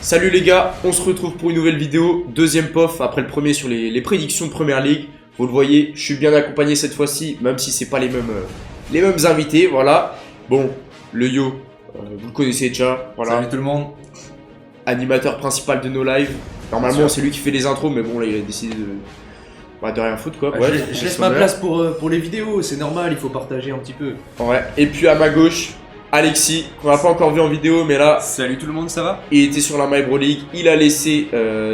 Salut les gars, on se retrouve pour une nouvelle vidéo, deuxième POF après le premier sur les prédictions de Première Ligue. Vous le voyez, je suis bien accompagné cette fois-ci, même si c'est pas les mêmes invités, voilà. Bon, le Yo, vous le connaissez déjà, voilà. Salut tout le monde. Animateur principal de nos lives. Normalement c'est lui qui fait les intros, mais bon là il a décidé de rien foutre quoi. Bah, je laisse ma place pour les vidéos, c'est normal, il faut partager un petit peu. Ouais, et puis à ma gauche, Alexis, qu'on n'a pas encore vu en vidéo, mais là, Salut tout le monde, ça va? il était sur la My Bro League, il a laissé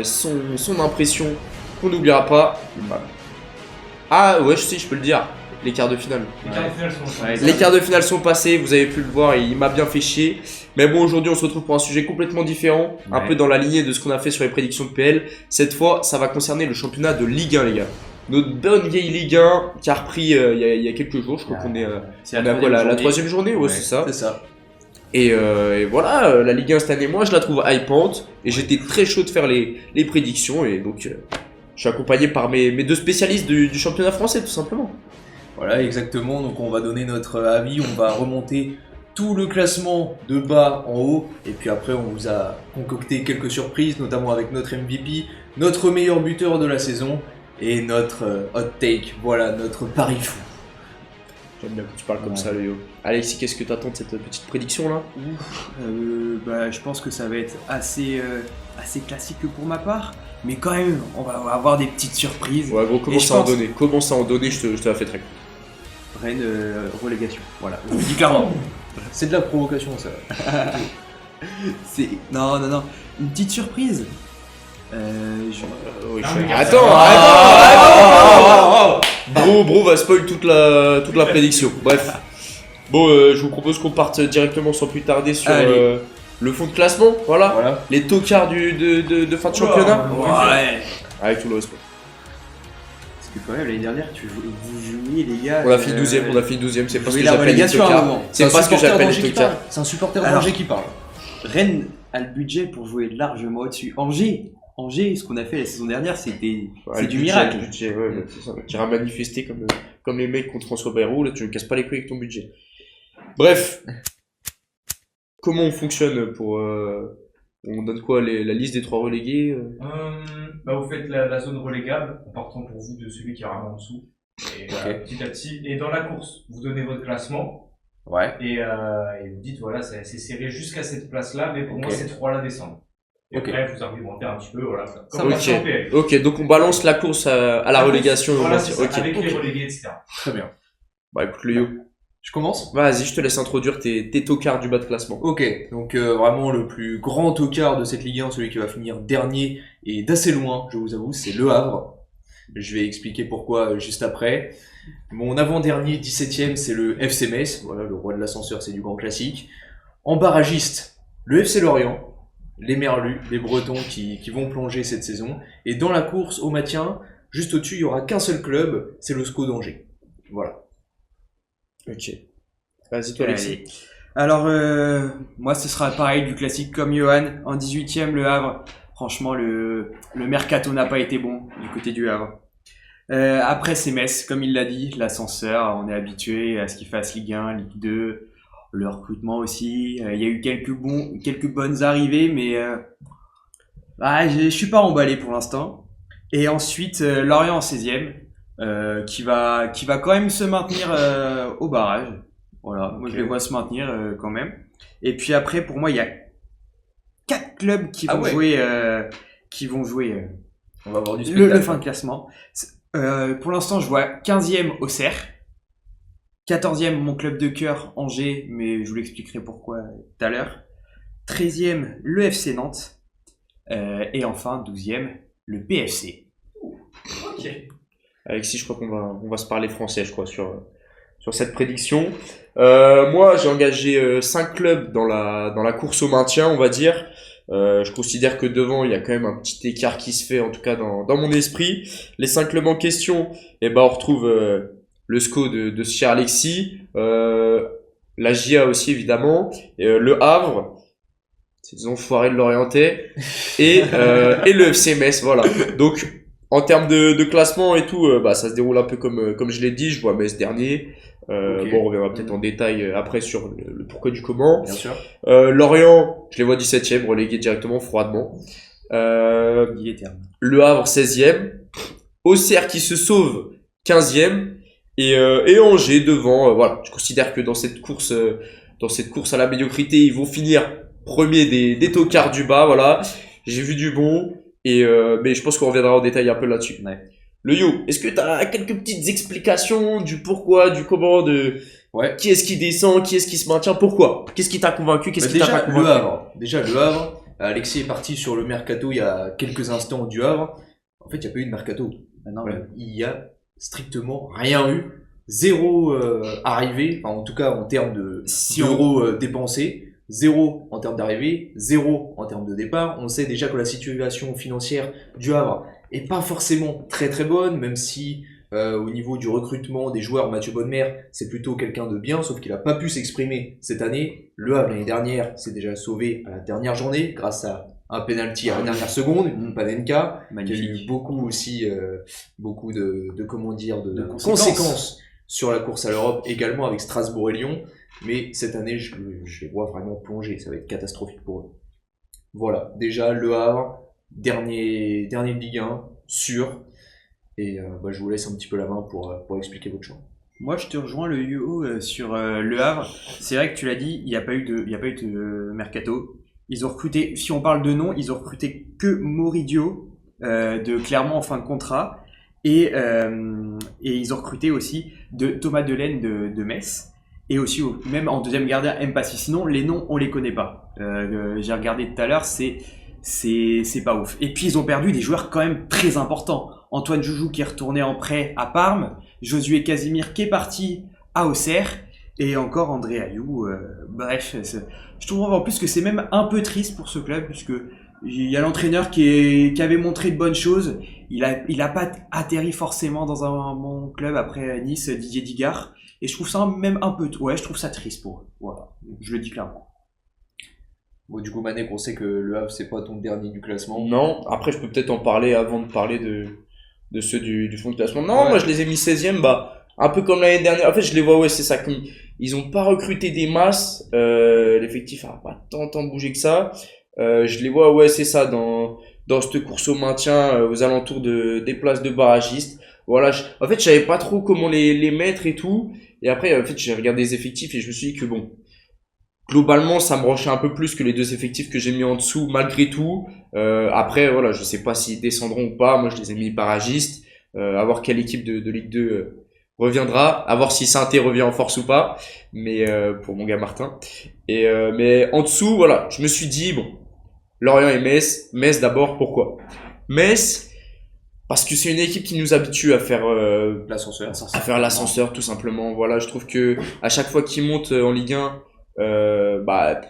son impression qu'on n'oubliera pas. Ah ouais, je peux le dire, les quarts de finale. Les quarts de finale sont passés, vous avez pu le voir, il m'a bien fait chier. Mais bon, aujourd'hui on se retrouve pour un sujet complètement différent, un peu dans la lignée de ce qu'on a fait sur les prédictions de PL. Cette fois, ça va concerner le championnat de Ligue 1 les gars. Notre bonne vieille Ligue 1 qui a repris il y a quelques jours, je crois qu'on est la troisième journée, ouais, c'est ça. C'est ça. Et voilà, la Ligue 1 cette année, moi je la trouve hypante et j'étais très chaud de faire les prédictions et donc je suis accompagné par mes deux spécialistes du championnat français tout simplement. Voilà, exactement. Donc on va donner notre avis, on va remonter tout le classement de bas en haut. Et puis après, on vous a concocté quelques surprises, notamment avec notre MVP, notre meilleur buteur de la saison et notre hot take. Voilà, notre pari fou. J'aime bien que tu parles comme ça, Léo. Alexis, qu'est-ce que tu attends de cette petite prédiction là? Je pense que ça va être assez classique pour ma part, mais quand même, on va avoir des petites surprises. Ouais, gros, commence à en donner, je te la fais très. Rennes, relégation, voilà, je vous le dis clairement. C'est de la provocation, ça. Non, une petite surprise. Attends. Bro va spoil toute la prédiction. Bref. Bon, je vous propose qu'on parte directement sans plus tarder sur le fond de classement. Voilà. Les tocards de fin de championnat. Ouais. Avec tout le respect. Parce que quand même, l'année dernière, vous jouiez les gars. On a fait 12ème, c'est pas ce que la j'appelle les relégation à un tocards. moment. C'est pas ce que j'appelle les tocards. C'est un supporter Alors, d'Angers qui parle. Rennes a le budget pour jouer largement au-dessus. Angers, ce qu'on a fait la saison dernière, c'est du miracle. Le budget, ouais, c'est ça. Tu iras manifester comme les mecs contre François Bayrou, là tu ne casses pas les couilles avec ton budget. Bref. Comment on fonctionne pour... on donne quoi, la liste des 3 relégués Vous faites la zone relégable en partant pour vous de celui qui est vraiment en dessous. Et petit à petit. Et dans la course, vous donnez votre classement. Ouais. Et vous dites voilà, c'est serré jusqu'à cette place-là, mais pour moi, ces 3-là descendent. Et après, vous argumentez un petit peu, voilà. Comme la PL. Ok, donc on balance la course à la relégation. Voilà, c'est ça, avec les relégués, etc. Très bien. Bah écoute le Yo. Je commence ? Vas-y, je te laisse introduire tes tocards du bas de classement. Ok, donc vraiment le plus grand tocard de cette Ligue 1, celui qui va finir dernier et d'assez loin, je vous avoue, c'est Le Havre. Je vais expliquer pourquoi juste après. Mon avant-dernier, 17ème, c'est le FC Metz. Voilà, le roi de l'ascenseur, c'est du grand classique. En barragiste, le FC Lorient. Les Merlus, les Bretons qui vont plonger cette saison. Et dans la course au maintien, juste au-dessus, il n'y aura qu'un seul club, c'est le SCO d'Angers. Voilà. Ok. Vas-y toi Alexis. Alors, moi ce sera pareil, du classique comme Johan. En 18ème, Le Havre. Franchement, le mercato n'a pas été bon du côté du Havre. Après, c'est Metz, comme il l'a dit, l'ascenseur. On est habitué à ce qu'il fasse Ligue 1, Ligue 2. Le recrutement aussi, il y a eu quelques bonnes arrivées, mais je suis pas emballé pour l'instant. Et ensuite, Lorient en 16e, qui va quand même se maintenir au barrage. Voilà, moi je les vois se maintenir quand même. Et puis après, pour moi, il y a 4 clubs qui vont jouer On va avoir du spectacle. le fin de classement. Pour l'instant, je vois 15e Auxerre. 14e, mon club de cœur, Angers, mais je vous l'expliquerai pourquoi tout à l'heure. 13e, le FC Nantes. Et enfin, 12e, le PFC. Ok. Alexis, je crois qu'on va se parler français, je crois, sur cette prédiction. Moi, j'ai engagé 5 clubs dans la course au maintien, on va dire. Je considère que devant, il y a quand même un petit écart qui se fait, en tout cas dans mon esprit. Les 5 clubs en question, on retrouve... le SCO de ce cher Alexis, la GIA aussi évidemment, le Havre, ces enfoirés de l'Orientais, et le FC Metz, voilà. Donc En termes de classement et tout, bah, ça se déroule un peu comme je l'ai dit. Je vois Metz dernier. Ok. Bon, on reviendra peut-être en détail après sur le pourquoi du comment. Bien sûr. Lorient, je les vois 17e, relégué directement froidement. Il est terme. Le Havre 16e. Auxerre qui se sauve 15e. Et Angers devant. Voilà, je considère que dans cette course à la médiocrité, ils vont finir premier des tocards du bas. Voilà, j'ai vu du bon. Mais je pense qu'on reviendra en détail un peu là-dessus. Ouais. Le Yo, est-ce que tu as quelques petites explications du pourquoi, du comment, de Ouais. qui est-ce qui descend, qui est-ce qui se maintient, pourquoi? Qu'est-ce qui t'a convaincu, qu'est-ce qui t'a pas convaincu? Déjà, le Havre. Alexis est parti sur le mercato il y a quelques instants du Havre. En fait, il n'y a pas eu de mercato. Maintenant, Voilà. Il y a strictement rien eu. Zéro arrivé, enfin, en tout cas en termes d'euros dépensés. Zéro en termes d'arrivée, zéro en termes de départ. On sait déjà que la situation financière du Havre est pas forcément très très bonne, même si au niveau du recrutement des joueurs, Mathieu Bonnemer, c'est plutôt quelqu'un de bien, sauf qu'il a pas pu s'exprimer cette année. Le Havre l'année dernière s'est déjà sauvé à la dernière journée grâce à un penalty à la dernière seconde, Panenka, qui a eu magnifique. beaucoup aussi, beaucoup de comment dire, de De conséquences sur la course à l'Europe, également avec Strasbourg et Lyon. Mais cette année, je les vois vraiment plonger. Ça va être catastrophique pour eux. Voilà. Déjà, Le Havre, dernier de Ligue 1, sûr. Et bah, je vous laisse un petit peu la main pour expliquer votre choix. Moi, je te rejoins le UO sur Le Havre. C'est vrai que tu l'as dit, il n'y a pas eu de mercato. Ils ont recruté, si on parle de nom, ils ont recruté que Moridio de Clermont en fin de contrat. Et ils ont recruté aussi Thomas Delaine de Metz. Et aussi, même en deuxième gardien, Mpassi. Sinon, les noms, on les connaît pas. J'ai regardé tout à l'heure, c'est pas ouf. Et puis, ils ont perdu des joueurs quand même très importants. Antoine Joujou qui est retourné en prêt à Parme. Josué Casimir qui est parti à Auxerre. Et encore André Ayou. Bref, je trouve en plus que c'est même un peu triste pour ce club, puisque il y a l'entraîneur qui avait montré de bonnes choses. Il a pas atterri forcément dans un bon club après Nice, Didier Digard. Et je trouve ça même un peu... Ouais, je trouve ça triste pour eux. Voilà, je le dis clairement. Bon, du coup, Manek, on sait que Le Havre, c'est pas ton dernier du classement. Non, après je peux peut-être en parler avant de parler de ceux du fond de classement. Non, Ouais. moi je les ai mis 16e, bah, un peu comme l'année dernière. En fait, je les vois, ouais, c'est ça. Ils ont pas recruté des masses. L'effectif a pas tant bougé que ça. Je les vois, ouais, c'est ça, dans cette course au maintien, aux alentours des places de barragistes. Voilà, en fait, je savais pas trop comment les mettre et tout. Et après, en fait, j'ai regardé les effectifs et je me suis dit que bon, globalement, ça me branchait un peu plus que les deux effectifs que j'ai mis en dessous, malgré tout. Après, voilà, je sais pas s'ils descendront ou pas. Moi, je les ai mis barragistes. À voir quelle équipe de Ligue 2 reviendra. À voir si Saint-Étienne revient en force ou pas. Mais pour mon gars Martin. Mais en dessous, voilà, je me suis dit, bon, Lorient et Metz. Metz d'abord, pourquoi? Metz, parce que c'est une équipe qui nous habitue à faire l'ascenseur tout simplement. Voilà, je trouve que à chaque fois qu'ils montent en Ligue 1, bah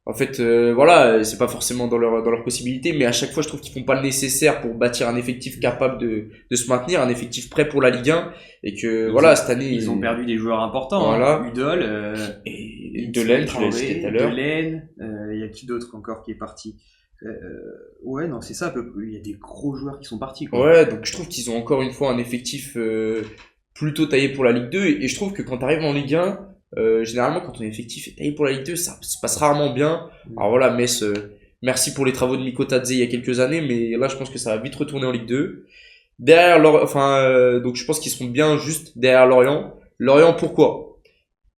en fait voilà, c'est pas forcément dans leur possibilité, mais à chaque fois je trouve qu'ils font pas le nécessaire pour bâtir un effectif capable de se maintenir, un effectif prêt pour la Ligue 1 et que voilà, cette année Ils ont perdu des joueurs importants. Voilà. Hein. Udol, et Delaine, tu l'as cité tout à l'heure. Delaine, il y a qui d'autre encore qui est parti? Ouais, non, c'est ça, un peu. Il y a des gros joueurs qui sont partis, quoi. Ouais, donc je trouve qu'ils ont encore une fois un effectif plutôt taillé pour la Ligue 2 et je trouve que quand tu arrives en Ligue 1, généralement quand ton effectif est taillé pour la Ligue 2, ça se passe rarement bien. Alors voilà, Metz, merci pour les travaux de Miko Tadze il y a quelques années, mais là je pense que ça va vite retourner en Ligue 2. Derrière donc je pense qu'ils seront bien juste derrière Lorient. Lorient, pourquoi?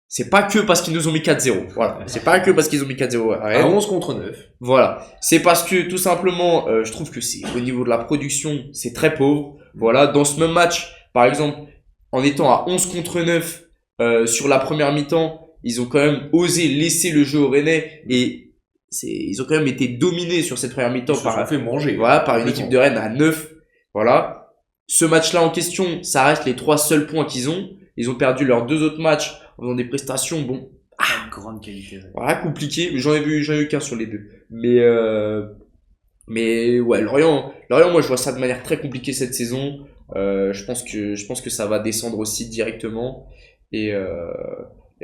C'est pas que parce qu'ils nous ont mis 4-0. Voilà. C'est pas que parce qu'ils ont mis 4-0. À 11 contre 9. Voilà. C'est parce que, tout simplement, je trouve que c'est, au niveau de la production, c'est très pauvre. Voilà. Dans ce même match, par exemple, en étant à 11 contre 9, sur la première mi-temps, ils ont quand même osé laisser le jeu au Rennais et ils ont quand même été dominés sur cette première mi-temps fait manger. voilà, par une équipe de Rennes à 9. Voilà. Ce match-là en question, ça reste les 3 seuls points qu'ils ont. Ils ont perdu leurs 2 autres matchs en faisant des prestations, bon, Grande qualité. voilà, compliqué. J'en ai vu qu'un sur les deux. Mais ouais, Lorient, moi je vois ça de manière très compliquée cette saison. Je pense que ça va descendre aussi directement. Et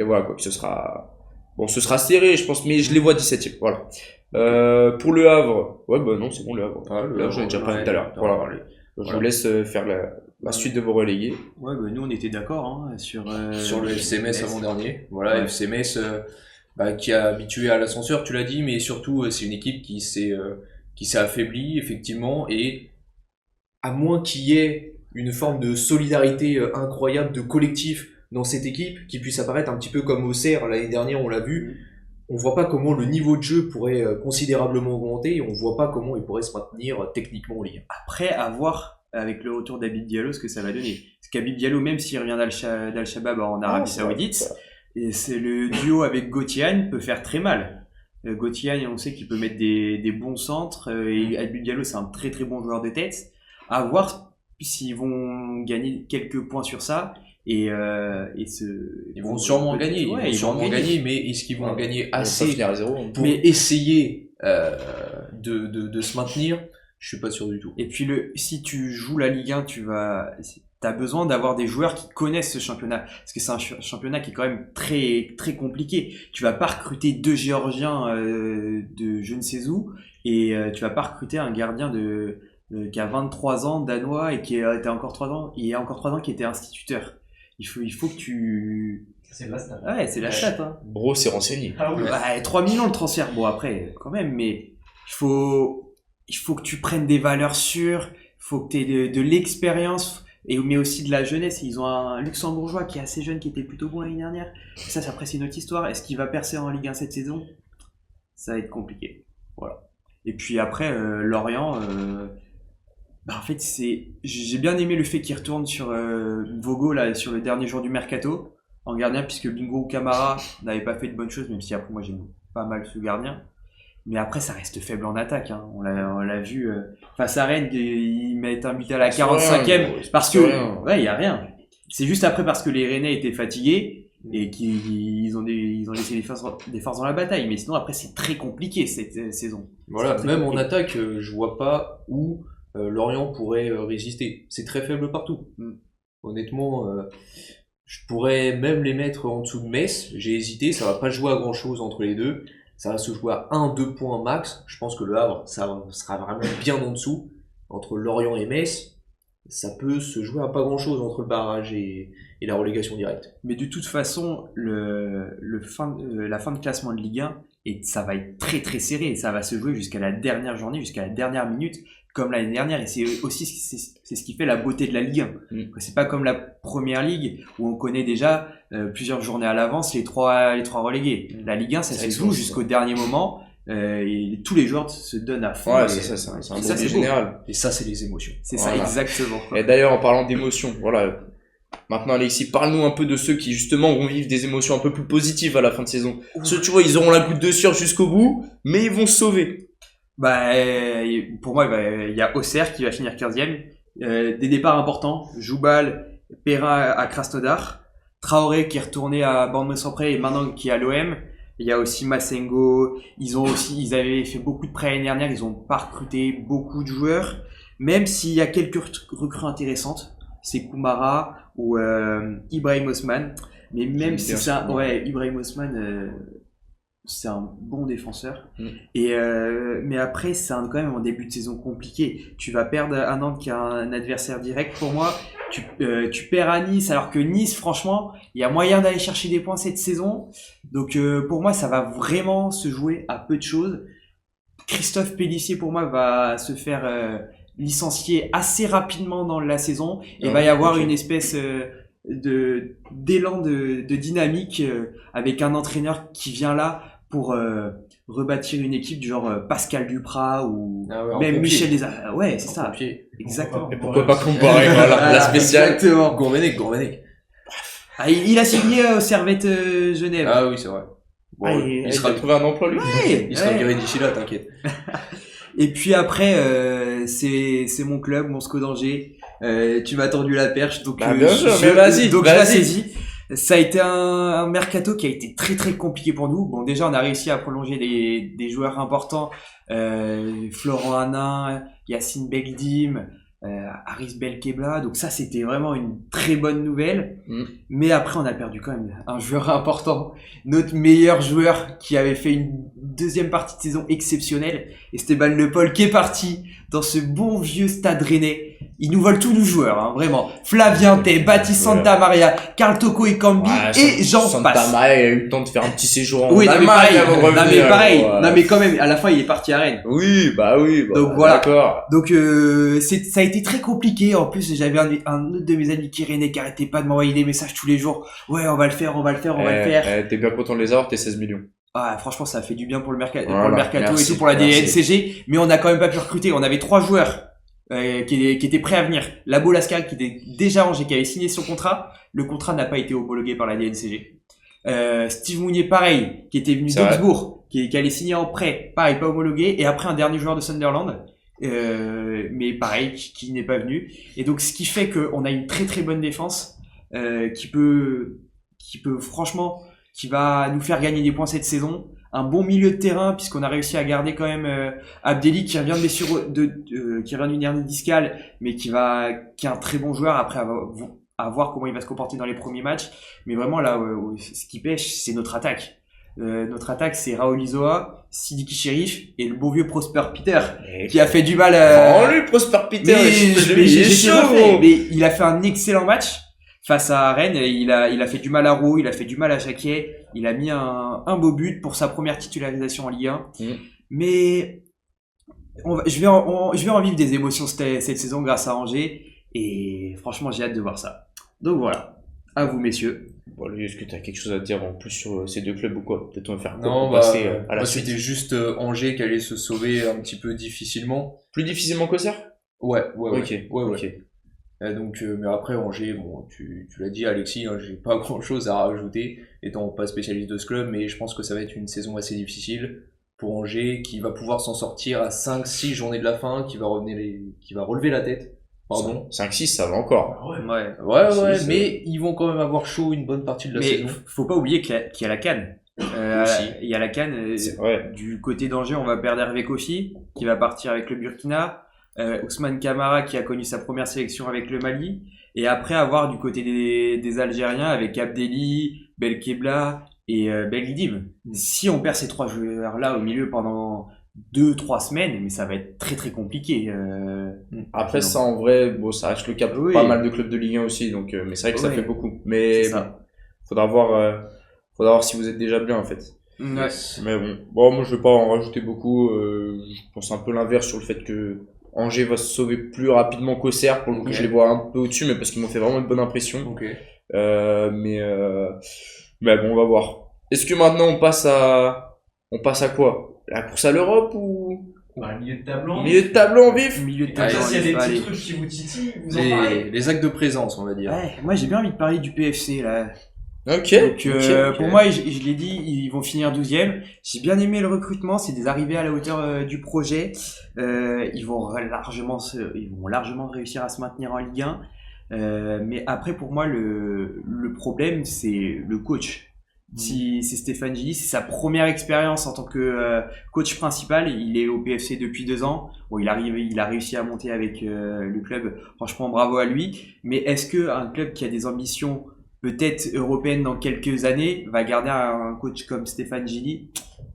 voilà quoi, que ce sera Bon, ce sera serré, je pense, mais je les vois 17e. Voilà. Pour le Havre, ouais, bah non, c'est bon, le Havre. Le Havre, j'en ai déjà parlé tout à l'heure. Voilà. Je vous laisse faire la suite de vos relégués. Ouais, bah nous on était d'accord hein, sur le FC Metz avant-dernier. Voilà, ouais. FC Metz qui est habitué à l'ascenseur, tu l'as dit, mais surtout c'est une équipe qui s'est affaiblie effectivement, et à moins qu'il y ait une forme de solidarité incroyable, de collectif dans cette équipe qui puisse apparaître un petit peu comme Auxerre l'année dernière, on l'a vu. On voit pas comment le niveau de jeu pourrait considérablement augmenter, et on voit pas comment il pourrait se maintenir techniquement en Ligue 1. Après, à voir avec le retour d'Habib Diallo ce que ça va donner. Parce qu'Habib Diallo, même s'il revient d'Al-Shabaab en Arabie Saoudite, et c'est le duo avec Gauthier peut faire très mal. Gauthier, on sait qu'il peut mettre des bons centres, et Habib Diallo, c'est un très très bon joueur de tête. À voir s'ils vont gagner quelques points sur ça. Ils vont sûrement gagner, ils vont sûrement gagner, mais est-ce qu'ils vont gagner assez pour essayer de se maintenir? Je suis pas sûr du tout. Et puis si tu joues la Ligue 1, t'as besoin d'avoir des joueurs qui connaissent ce championnat, parce que c'est un championnat qui est quand même très très compliqué. Tu vas pas recruter 2 Géorgiens de je ne sais où, et tu vas pas recruter un gardien qui a 23 ans, danois, et qui était encore 3 ans, il y a encore 3 ans qui était instituteur. Il faut que tu... C'est la stat. Ouais, c'est la stat. Hein. Bro, c'est renseigné. Ah oui. 3 millions le transfert. Bon, après, quand même, mais il faut que tu prennes des valeurs sûres, il faut que tu aies de l'expérience, mais aussi de la jeunesse. Ils ont un Luxembourgeois qui est assez jeune, qui était plutôt bon l'année dernière. Ça, après, c'est une autre histoire. Est-ce qu'il va percer en Ligue 1 cette saison? Ça va être compliqué. Voilà. Et puis après, Lorient... en fait, j'ai bien aimé le fait qu'il retourne sur Vogo là, sur le dernier jour du mercato en gardien, puisque Bingo Camara n'avait pas fait de bonnes choses, même si après moi j'aime pas mal ce gardien. Mais après, ça reste faible en attaque. Hein. On l'a vu face à Rennes, ils mettent un but à la 45e parce que il y a rien. C'est juste après parce que les Rennais étaient fatigués et qu'ils ont laissé des forces dans la bataille. Mais sinon après c'est très compliqué cette saison. Voilà, même en attaque, je vois pas où Lorient pourrait résister. C'est très faible partout. Honnêtement, je pourrais même les mettre en dessous de Metz. J'ai hésité, ça va pas jouer à grand chose entre les deux. Ça va se jouer à 1-2 points max. Je pense que le Havre, ça sera vraiment bien en dessous. Entre Lorient et Metz, ça peut se jouer à pas grand chose entre le barrage et la relégation directe. Mais de toute façon, la fin de classement de Ligue 1, et ça va être très très serré. Ça va se jouer jusqu'à la dernière journée, jusqu'à la dernière minute, comme l'année dernière. Et c'est aussi c'est ce qui fait la beauté de la Ligue 1. C'est pas comme la Première Ligue où on connaît déjà plusieurs journées à l'avance les trois relégués. La Ligue 1, ça se joue jusqu'au dernier moment. Et tous les joueurs se donnent à fond. Ouais, c'est ça, c'est un bon général. Et ça, c'est les émotions. C'est ça, exactement. Et d'ailleurs, en parlant d'émotions, voilà. Maintenant, Alexis, parle-nous un peu de ceux qui, justement, vont vivre des émotions un peu plus positives à la fin de saison. Ceux, tu vois, ils auront la goutte de sueur jusqu'au bout, mais ils vont se sauver. Pour moi, il y a Auxerre qui va finir 15e. Des départs importants. Joubal, Perrin à Krasnodar. Traoré qui est retourné à Bournemouth-en-Pré et maintenant qui est à l'OM. Il y a aussi Massengo. Ils avaient fait beaucoup de prêts l'année dernière. Ils ont pas recruté beaucoup de joueurs. Même s'il y a quelques recrues intéressantes. C'est Koumara ou Ibrahim Osman. Mais même si c'est Ibrahim Osman, c'est un bon défenseur. Mais après, c'est quand même un début de saison compliqué. Tu vas perdre à Nantes qui a un adversaire direct pour moi. Tu perds à Nice alors que Nice, franchement, il y a moyen d'aller chercher des points cette saison. Donc pour moi, ça va vraiment se jouer à peu de choses. Christophe Pélissier, pour moi, va se faire licencier assez rapidement dans la saison. Et il va y avoir une espèce d'élan de dynamique avec un entraîneur qui vient là pour rebâtir une équipe du genre Pascal Duprat ou même Michel Desarmes. Ouais, c'est ça. Exactement. Et pourquoi pas comparer la spéciale. Exactement. Gourvenec. Il a signé au Servette Genève. Ah oui, c'est vrai. Bon, il sera trouvé un emploi, lui. Il sera viré d'ici là, t'inquiète. Et puis après, c'est mon club, mon SCO d'Angers. Tu m'as tendu la perche, donc bien sûr, mais vas-y. Donc je la saisis. Ça a été un mercato qui a été très très compliqué pour nous. Bon, déjà on a réussi à prolonger des joueurs importants, Florent Hanin, Yacine Begdim, Haris Belkebla, donc ça c'était vraiment une très bonne nouvelle. Mais après on a perdu quand même un joueur important, notre meilleur joueur qui avait fait une deuxième partie de saison exceptionnelle, Esteban Le Paul, qui est parti dans ce bon vieux Stade Rennais. Ils nous volent tous nos joueurs, hein, vraiment. Flavien Tay, Baptiste Santa Maria, Carl Toko Ekambi et j'en passe. Santa Maria a eu le temps de faire un petit séjour en oui, non, mais pareil, avant non, mais pareil, non, mais quand même, à la fin, il est parti à Rennes. Oui, bah, donc voilà. D'accord. Donc, ça a été très compliqué. En plus, j'avais un autre de mes amis qui Rennais qui arrêtait pas de m'envoyer des messages tous les jours. Ouais, on va le faire. T'es bien content de les avoir, tes 16 millions. Ah, franchement, ça a fait du bien pour le mercato, Voilà, et tout, pour la DNCG. Mais on a quand même pas pu recruter. On avait 3 joueurs. Qui étaient prêts à venir. Labo Lascar qui était déjà rangé, qui avait signé son contrat. Le contrat n'a pas été homologué par la DNCG. Steve Mounier, pareil, qui était venu d'Augsbourg, qui allait signer en prêt, pareil, pas homologué. Et après un dernier joueur de Sunderland, mais pareil, qui n'est pas venu. Et donc ce qui fait qu'on a une très très bonne défense qui peut franchement, qui va nous faire gagner des points cette saison. Un bon milieu de terrain puisqu'on a réussi à garder quand même Abdelli qui revient de blessure qui revient d'une hernie discale mais qui est un très bon joueur après à voir comment il va se comporter dans les premiers matchs. Mais vraiment là ce qui pêche c'est notre attaque. Notre attaque c'est Raoul Isoa, Sidiki Cherif et le bon vieux Prosper Peter qui a fait du mal lui Prosper Peter, mais il a fait un excellent match. Face à Rennes, il a fait du mal à Roux, il a fait du mal à Jacquet, il a mis un beau but pour sa première titularisation en Ligue 1. Mais je vais en vivre des émotions cette saison grâce à Angers et franchement j'ai hâte de voir ça. Donc voilà, à vous messieurs. Bon, lui, est-ce que tu as quelque chose à dire en plus sur ces deux clubs ou quoi? Peut-être on va faire non, passer à la suite. C'était juste Angers qui allait se sauver un petit peu difficilement. Plus difficilement qu'Auxerre? Ouais. Ok. Donc, mais après Angers, bon, tu l'as dit Alexis, hein, j'ai pas grand chose à rajouter, étant pas spécialiste de ce club, mais je pense que ça va être une saison assez difficile pour Angers, qui va pouvoir s'en sortir à 5-6 journées de la fin, qui va relever la tête. Pardon. 5-6, ça va encore. Ouais, mais ils vont quand même avoir chaud une bonne partie de la saison. Faut pas oublier qu'il y a la CAN. Il y a la CAN. Du côté d'Angers, on va perdre Hervé Kofi, qui va partir avec le Burkina. Ousmane Camara qui a connu sa première sélection avec le Mali, et après avoir du côté des Algériens avec Abdelli, Belkebla et Belgidim. Si on perd ces 3 joueurs là au milieu pendant 2-3 semaines, mais ça va être très très compliqué. Après ça en vrai, bon ça reste le cas pour pas mal de clubs de Ligue 1 aussi, donc mais c'est vrai que ça fait beaucoup. Mais faudra voir si vous êtes déjà bien en fait. Mais bon, moi je vais pas en rajouter beaucoup. Je pense un peu l'inverse sur le fait que Angers va se sauver plus rapidement qu'Auxerre. Pour le coup, je les vois un peu au-dessus, mais parce qu'ils m'ont fait vraiment une bonne impression. Mais bon, on va voir. Est-ce que maintenant on passe à quoi? La course à l'Europe ou milieu de tableau? Milieu de tableau en vif? Milieu de tableau. S'il y a des petits trucs qui vous titillent, vous en parlez. Les actes de présence, on va dire. Ouais, moi j'ai bien envie de parler du PFC là. Ok. Pour moi, je l'ai dit, ils vont finir 12e. J'ai bien aimé le recrutement, c'est des arrivées à la hauteur du projet. Ils vont largement réussir à se maintenir en Ligue 1. Mais après, pour moi, le problème, c'est le coach. Si c'est Stéphane Gilly, c'est sa première expérience en tant que coach principal. Il est au PFC depuis 2 ans. Bon, il a réussi à monter avec le club. Franchement, bravo à lui. Mais est-ce que un club qui a des ambitions peut-être européenne dans quelques années va garder un coach comme Stéphane Gilly?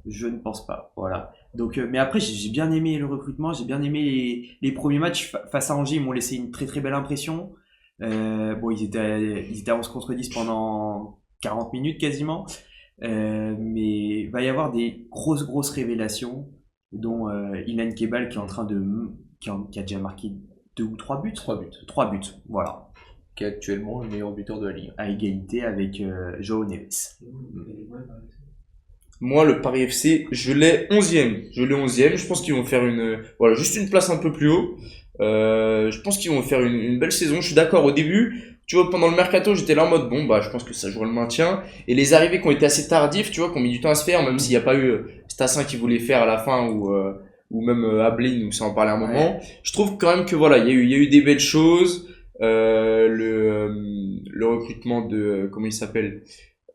Je ne pense pas. Voilà. Donc, mais après, j'ai bien aimé le recrutement, j'ai bien aimé les premiers matchs face à Angers, ils m'ont laissé une très très belle impression. Ils étaient à 11 contre 10 pendant 40 minutes quasiment. Mais il va y avoir des grosses révélations, dont Ilan Kebal qui est en train qui a déjà marqué 2 ou 3 buts. 3 buts, voilà. Qui est actuellement le meilleur buteur de la Ligue. À égalité avec João Neves. Moi, le Paris FC, je l'ai 11e. Je pense qu'ils vont faire juste une place un peu plus haut. Je pense qu'ils vont faire une belle saison. Je suis d'accord. Au début, tu vois, pendant le mercato, j'étais là en mode, je pense que ça jouera le maintien. Et les arrivées qui ont été assez tardives, tu vois, qui ont mis du temps à se faire, même s'il n'y a pas eu Stassin qui voulait faire à la fin ou même Ablin, où ça en parlait un moment. Je trouve quand même que voilà, il y a eu des belles choses. Le recrutement de comment il s'appelle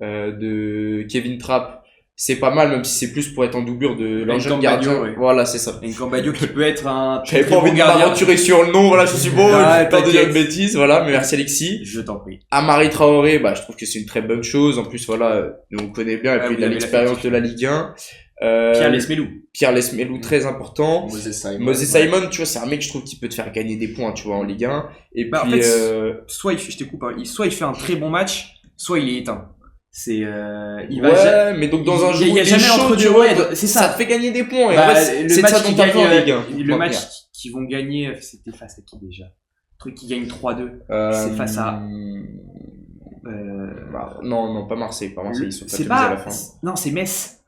de Kevin Trapp, c'est pas mal, même si c'est plus pour être en doublure de leur jeune Nkambadio, gardien. ouais. Voilà, c'est ça. Nkambadio qui peut être un J'avais très pas envie bon de gardien. m'aventurer sur le nom, voilà, je suis beau, Ah, j'ai peur de dire une t'inquiète. bêtise, voilà, mais merci Alexis. Je t'en prie. Amari Traoré, bah, je trouve que c'est une très bonne chose. En plus, voilà, nous on connaît bien, et Ouais, puis vous il a avez l'expérience l'affectif. de la Ligue 1. Pierre Lesmelou. Pierre Lesmelou, très important. Moses Simon. Moses Simon, tu vois, c'est un mec, je trouve, qui peut te faire gagner des points, tu vois, en Ligue 1. Et Bah, en puis, fait, soit je te coupe, hein, soit il fait un très bon match, soit il est éteint. C'est, il va ouais, mais donc dans un jour il y a où jamais chaud, entre tu deux, vois, ouais, c'est ça ça. te fait gagner des points. Et Bah, en vrai, le c'est de match ça qui dont t'as besoin en gagne, Ligue 1. le match qu'ils vont gagner, c'était face à qui déjà? Le truc qui gagne 3-2. C'est face à, bah, non, pas Marseille. Pas Marseille, ils sont c'est pas à la pas, fin. non, c'est Metz.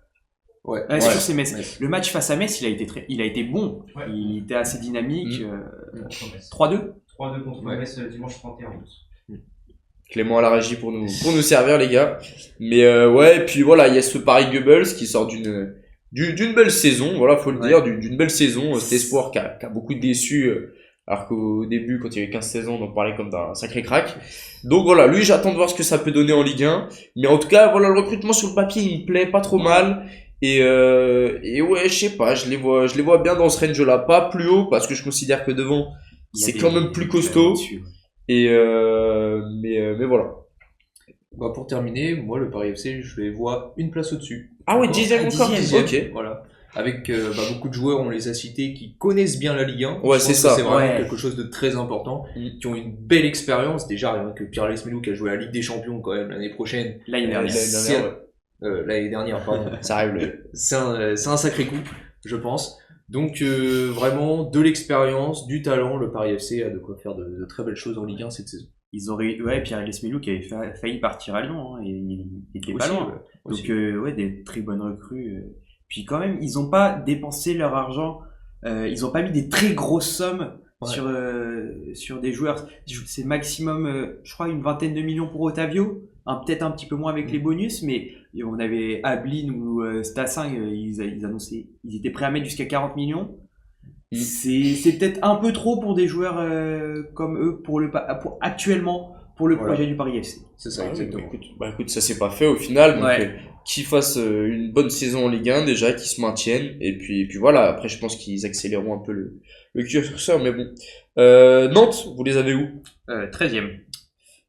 Ouais. C'est sûr, Ouais. c'est Metz. Metz. Le match face à Metz, il a été bon. Ouais. Il était assez dynamique. Contre Metz. 3-2. 3-2 contre Ouais. Metz dimanche 31 août. Clément à la régie pour nous servir, les gars. Mais ouais, et puis voilà, il y a ce Paris Goebbels qui sort d'une belle saison, voilà, faut le Ouais. dire, d'une belle saison. Cet espoir qui a beaucoup déçu, alors qu'au début, quand il y avait 15-16 ans, on en parlait comme d'un sacré crack. Donc voilà, lui, j'attends de voir ce que ça peut donner en Ligue 1. Mais en tout cas, voilà, le recrutement sur le papier, il me plaît pas trop mal. Et ouais, je sais pas, je les vois bien dans ce range-là, pas plus haut, parce que je considère que devant, Il y a c'est des- quand même plus costaud. dessus, ouais. Et mais voilà. Bah, pour terminer, moi, le Paris FC, je les vois une place au-dessus. Ah ouais, Encore. 10e encore. dixième. Ok. Voilà. Avec beaucoup de joueurs, on les a cités, qui connaissent bien la Ligue 1. Ouais, Je pense c'est que ça. C'est vraiment Ouais. quelque chose de très important. Mm. Qui ont une belle expérience. Déjà, rien que Pierre Lesmelou qui a joué à la Ligue des Champions quand même l'année prochaine. L'année dernière. L'année dernière, pardon. Ça arrive. C'est un sacré coup, je pense. Donc vraiment, de l'expérience, du talent, le Paris FC a de quoi faire de très belles choses en Ligue 1 cette saison. Ils auraient, ouais, Pierre Lesmelou qui avait failli partir à Lyon, hein, et il était pas Aussi, loin. ouais, aussi. Donc, ouais, des très bonnes recrues. Puis quand même, ils ont pas dépensé leur argent. Ils ont pas mis des très grosses sommes Ouais. sur des joueurs. C'est maximum, je crois, une vingtaine de millions pour Otavio. Peut-être un petit peu moins avec les bonus, mais on avait Ablin ou Stassin, ils annonçaient, ils étaient prêts à mettre jusqu'à 40 millions. Mm. C'est peut-être un peu trop pour des joueurs comme eux actuellement pour le Voilà. projet du Paris FC. C'est ça, Bah, exactement. écoute, ça s'est pas fait au final. Donc, Ouais. qu'ils fassent une bonne saison en Ligue 1 déjà, qu'ils se maintiennent. Et puis voilà, après, je pense qu'ils accéléreront un peu le curseur. Mais bon. Nantes, vous les avez où? 13e.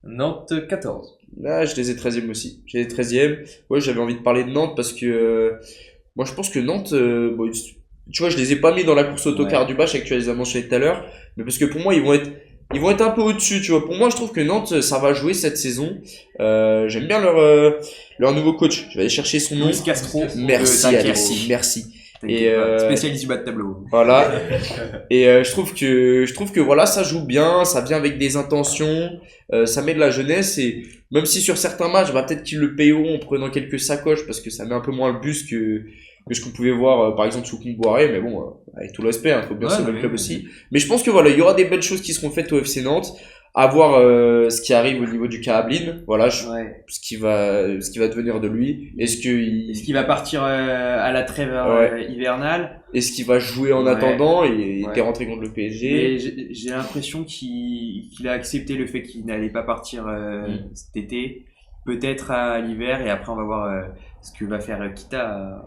Nantes 14. Là, je les ai 13e aussi. J'ai les 13e. Ouais, j'avais envie de parler de Nantes parce que moi, je pense que Nantes, bon, tu vois, je les ai pas mis dans la course autocar du bas, je sais que tu les as mentionnés tout à l'heure, mais parce que pour moi, ils vont être un peu au-dessus, tu vois. Pour moi, je trouve que Nantes, ça va jouer cette saison. J'aime bien leur nouveau coach. Je vais aller chercher son nom. Luis Castro. Merci, Dunkerque. Alexis, merci. T'inquiète Et, pas, spécialiste du bas de tableau. Voilà. Et je trouve que voilà, ça joue bien, ça vient avec des intentions, ça met de la jeunesse et même si sur certains matchs, bah peut-être qu'ils le payeront en prenant quelques sacoches parce que ça met un peu moins le bus que ce qu'on pouvait voir par exemple sous Comboiré, mais bon, avec tout le respect, hein, faut bien sauver le club aussi. Mais je pense que voilà, il y aura des belles choses qui seront faites au FC Nantes. À voir ce qui arrive au niveau du cas Ablin, voilà, Ouais. ce qui va devenir de lui. Est-ce Est-ce qu'il va partir à la trêve hivernale? est-ce qu'il va jouer en Ouais. attendant et il Ouais. était rentré contre le PSG? Et j'ai l'impression qu'il a accepté le fait qu'il n'allait pas partir cet été, peut-être à l'hiver, et après on va voir ce que va faire Kita,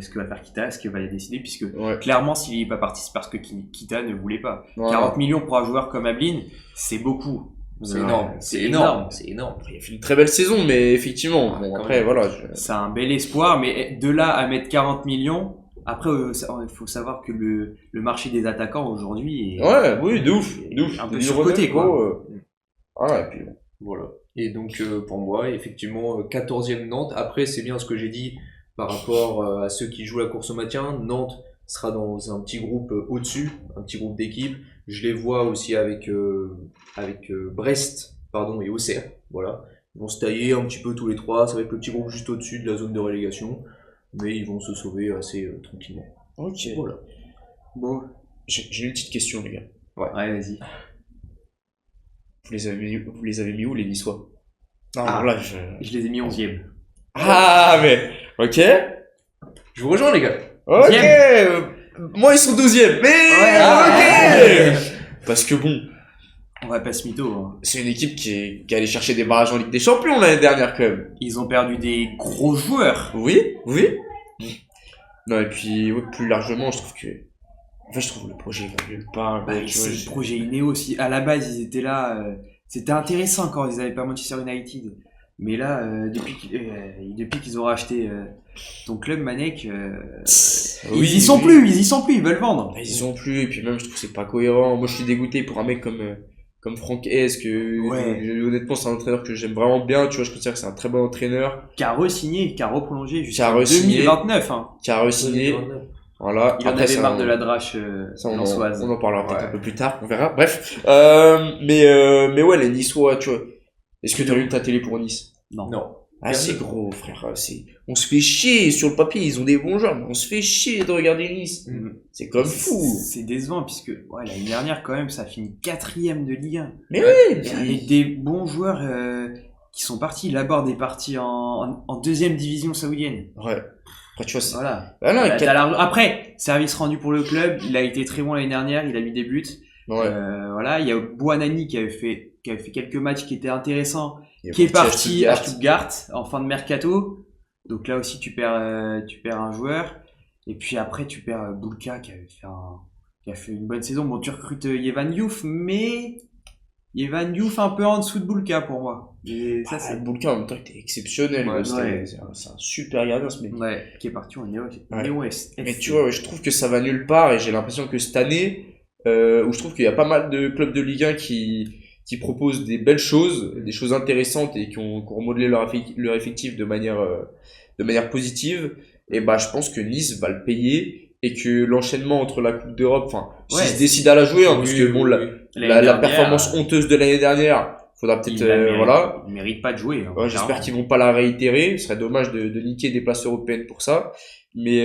ce que va faire Kita, ce qu'il va décider, puisque Ouais. clairement s'il n'est pas parti c'est parce que Kita ne voulait pas. Ouais. 40 millions pour un joueur comme Ablin, c'est beaucoup. C'est Ouais, énorme. C'est énorme. C'est énorme. Il a fait une très belle saison, mais effectivement, Ouais, bon, quand après, même. voilà. C'est un bel espoir, mais de là à mettre 40 millions, après il faut savoir que le marché des attaquants aujourd'hui est Ouais, oui, de ouf, de ouf. un peu Denis surcoté, Renard, quoi. gros, Ah, et puis bon. Voilà. Et donc, pour moi, effectivement, 14e Nantes. Après, c'est bien ce que j'ai dit par rapport à ceux qui jouent la course au maintien. Nantes sera dans un petit groupe au-dessus, un petit groupe d'équipes. Je les vois aussi avec Brest, et Auxerre. Voilà. Ils vont se tailler un petit peu tous les trois. Ça va être le petit groupe juste au-dessus de la zone de relégation. Mais ils vont se sauver assez tranquillement. Ok. Voilà. Bon, J'ai une petite question, les gars. ouais, vas-y. Vous les avez mis où, les Niçois? Non, Ah. là, Je les ai mis 11e. Ah, mais. Ok. Je vous rejoins, les gars. Ok. 12e. Moi, ils sont 12e. Mais. Ouais. Ok. Parce que bon. On va pas se mytho. Hein. C'est une équipe qui est allée chercher des barrages en Ligue des Champions l'année dernière quand même. Ils ont perdu des gros joueurs. Oui. Non, et puis plus largement, je trouve que... En fait, je trouve le projet va nulle part. Bah, c'est le projet Ineos aussi. À la base, ils étaient là. C'était intéressant quand ils n'avaient pas Manchester United. Mais là, depuis qu'ils ont racheté ton club, Manek, ils y sont plus, ils veulent vendre. Ils y sont plus, et puis même, je trouve que c'est pas cohérent. Moi, je suis dégoûté pour un mec comme Franck Hez, honnêtement, c'est un entraîneur que j'aime vraiment bien. Tu vois, je considère que c'est un très bon entraîneur. Qui a re-signé, qui a reprolongé jusqu'en 2029. Hein. Qui a re-signé. Voilà. Il en avait marre de la drache lensoise. On en parlera peut-être un peu plus tard, on verra. Bref. Mais ouais, les Niçois, tu vois. Est-ce que tu as lu ta télé pour Nice? Non. Ah, c'est gros, frère. On se fait chier sur le papier, ils ont des bons joueurs, mais on se fait chier de regarder Nice. C'est comme fou. C'est décevant, puisque l'année dernière, quand même, ça a fini 4ème de Ligue 1. Mais oui, avec des bons joueurs qui sont partis. Laborde est parti en 2ème division saoudienne. Ouais. Après, tu vois, c'est... Voilà. Après, service rendu pour le club, il a été très bon l'année dernière, il a mis des buts. Ouais. Voilà, il y a Bouanani qui avait fait quelques matchs qui étaient intéressants, qui est parti à Stuttgart en fin de mercato. Donc là aussi, tu perds un joueur. Et puis après, tu perds Boulka qui a fait une bonne saison. Bon, tu recrutes Yevan Diouf, mais Yevan Diouf un peu en dessous de Boulka pour moi. Et ça, c'est Boulka en même temps, il était exceptionnel. Ouais. C'est un super gardien, ce mec. Ouais, qui est parti en Néo. Mais tu vois, je trouve que ça va nulle part, et j'ai l'impression que cette année, où je trouve qu'il y a pas mal de clubs de Ligue 1 qui proposent des belles choses, des choses intéressantes et qui ont remodelé leur effectif de manière positive, et bah je pense que Nice va le payer, et que l'enchaînement entre la Coupe d'Europe, enfin, s'ils se décident à la jouer, hein, parce que bon, la performance honteuse de l'année dernière, faudra peut-être, voilà. Ils méritent pas de jouer. Hein, ouais, j'espère qu'ils vont pas la réitérer, ce serait dommage de niquer des places européennes pour ça, mais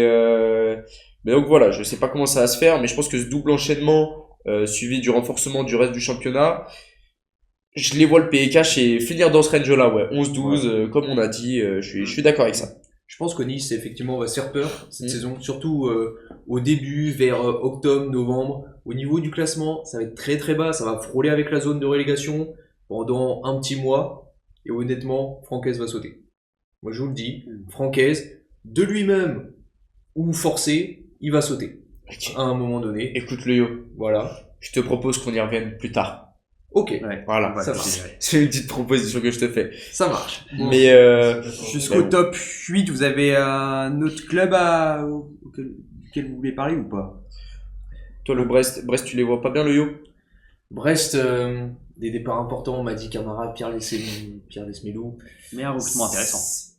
donc voilà, je sais pas comment ça va se faire, mais je pense que ce double enchaînement, suivi du renforcement du reste du championnat, je les vois le payer cash et finir dans ce range-là, ouais. 11-12, comme on a dit, je suis d'accord avec ça. Je pense que Nice, effectivement, va se faire peur cette saison, surtout au début, vers octobre, novembre. Au niveau du classement, ça va être très très bas, ça va frôler avec la zone de relégation pendant un petit mois. Et honnêtement, Francaise va sauter. Moi, je vous le dis, Francaise, de lui-même ou forcé, il va sauter. Okay. À un moment donné. Écoute le yo. Voilà. Je te propose qu'on y revienne plus tard. Ok. Ouais. Voilà. Ça marche. C'est une petite proposition que je te fais. Ça marche. Bon. Mais jusqu'au top 8, vous avez un autre club auquel vous voulez parler ou pas? Toi, le Brest, tu les vois pas bien, le yo? Brest, des départs importants, Madi Camara, Pierre Lesmelou. Mais un recrutement intéressant.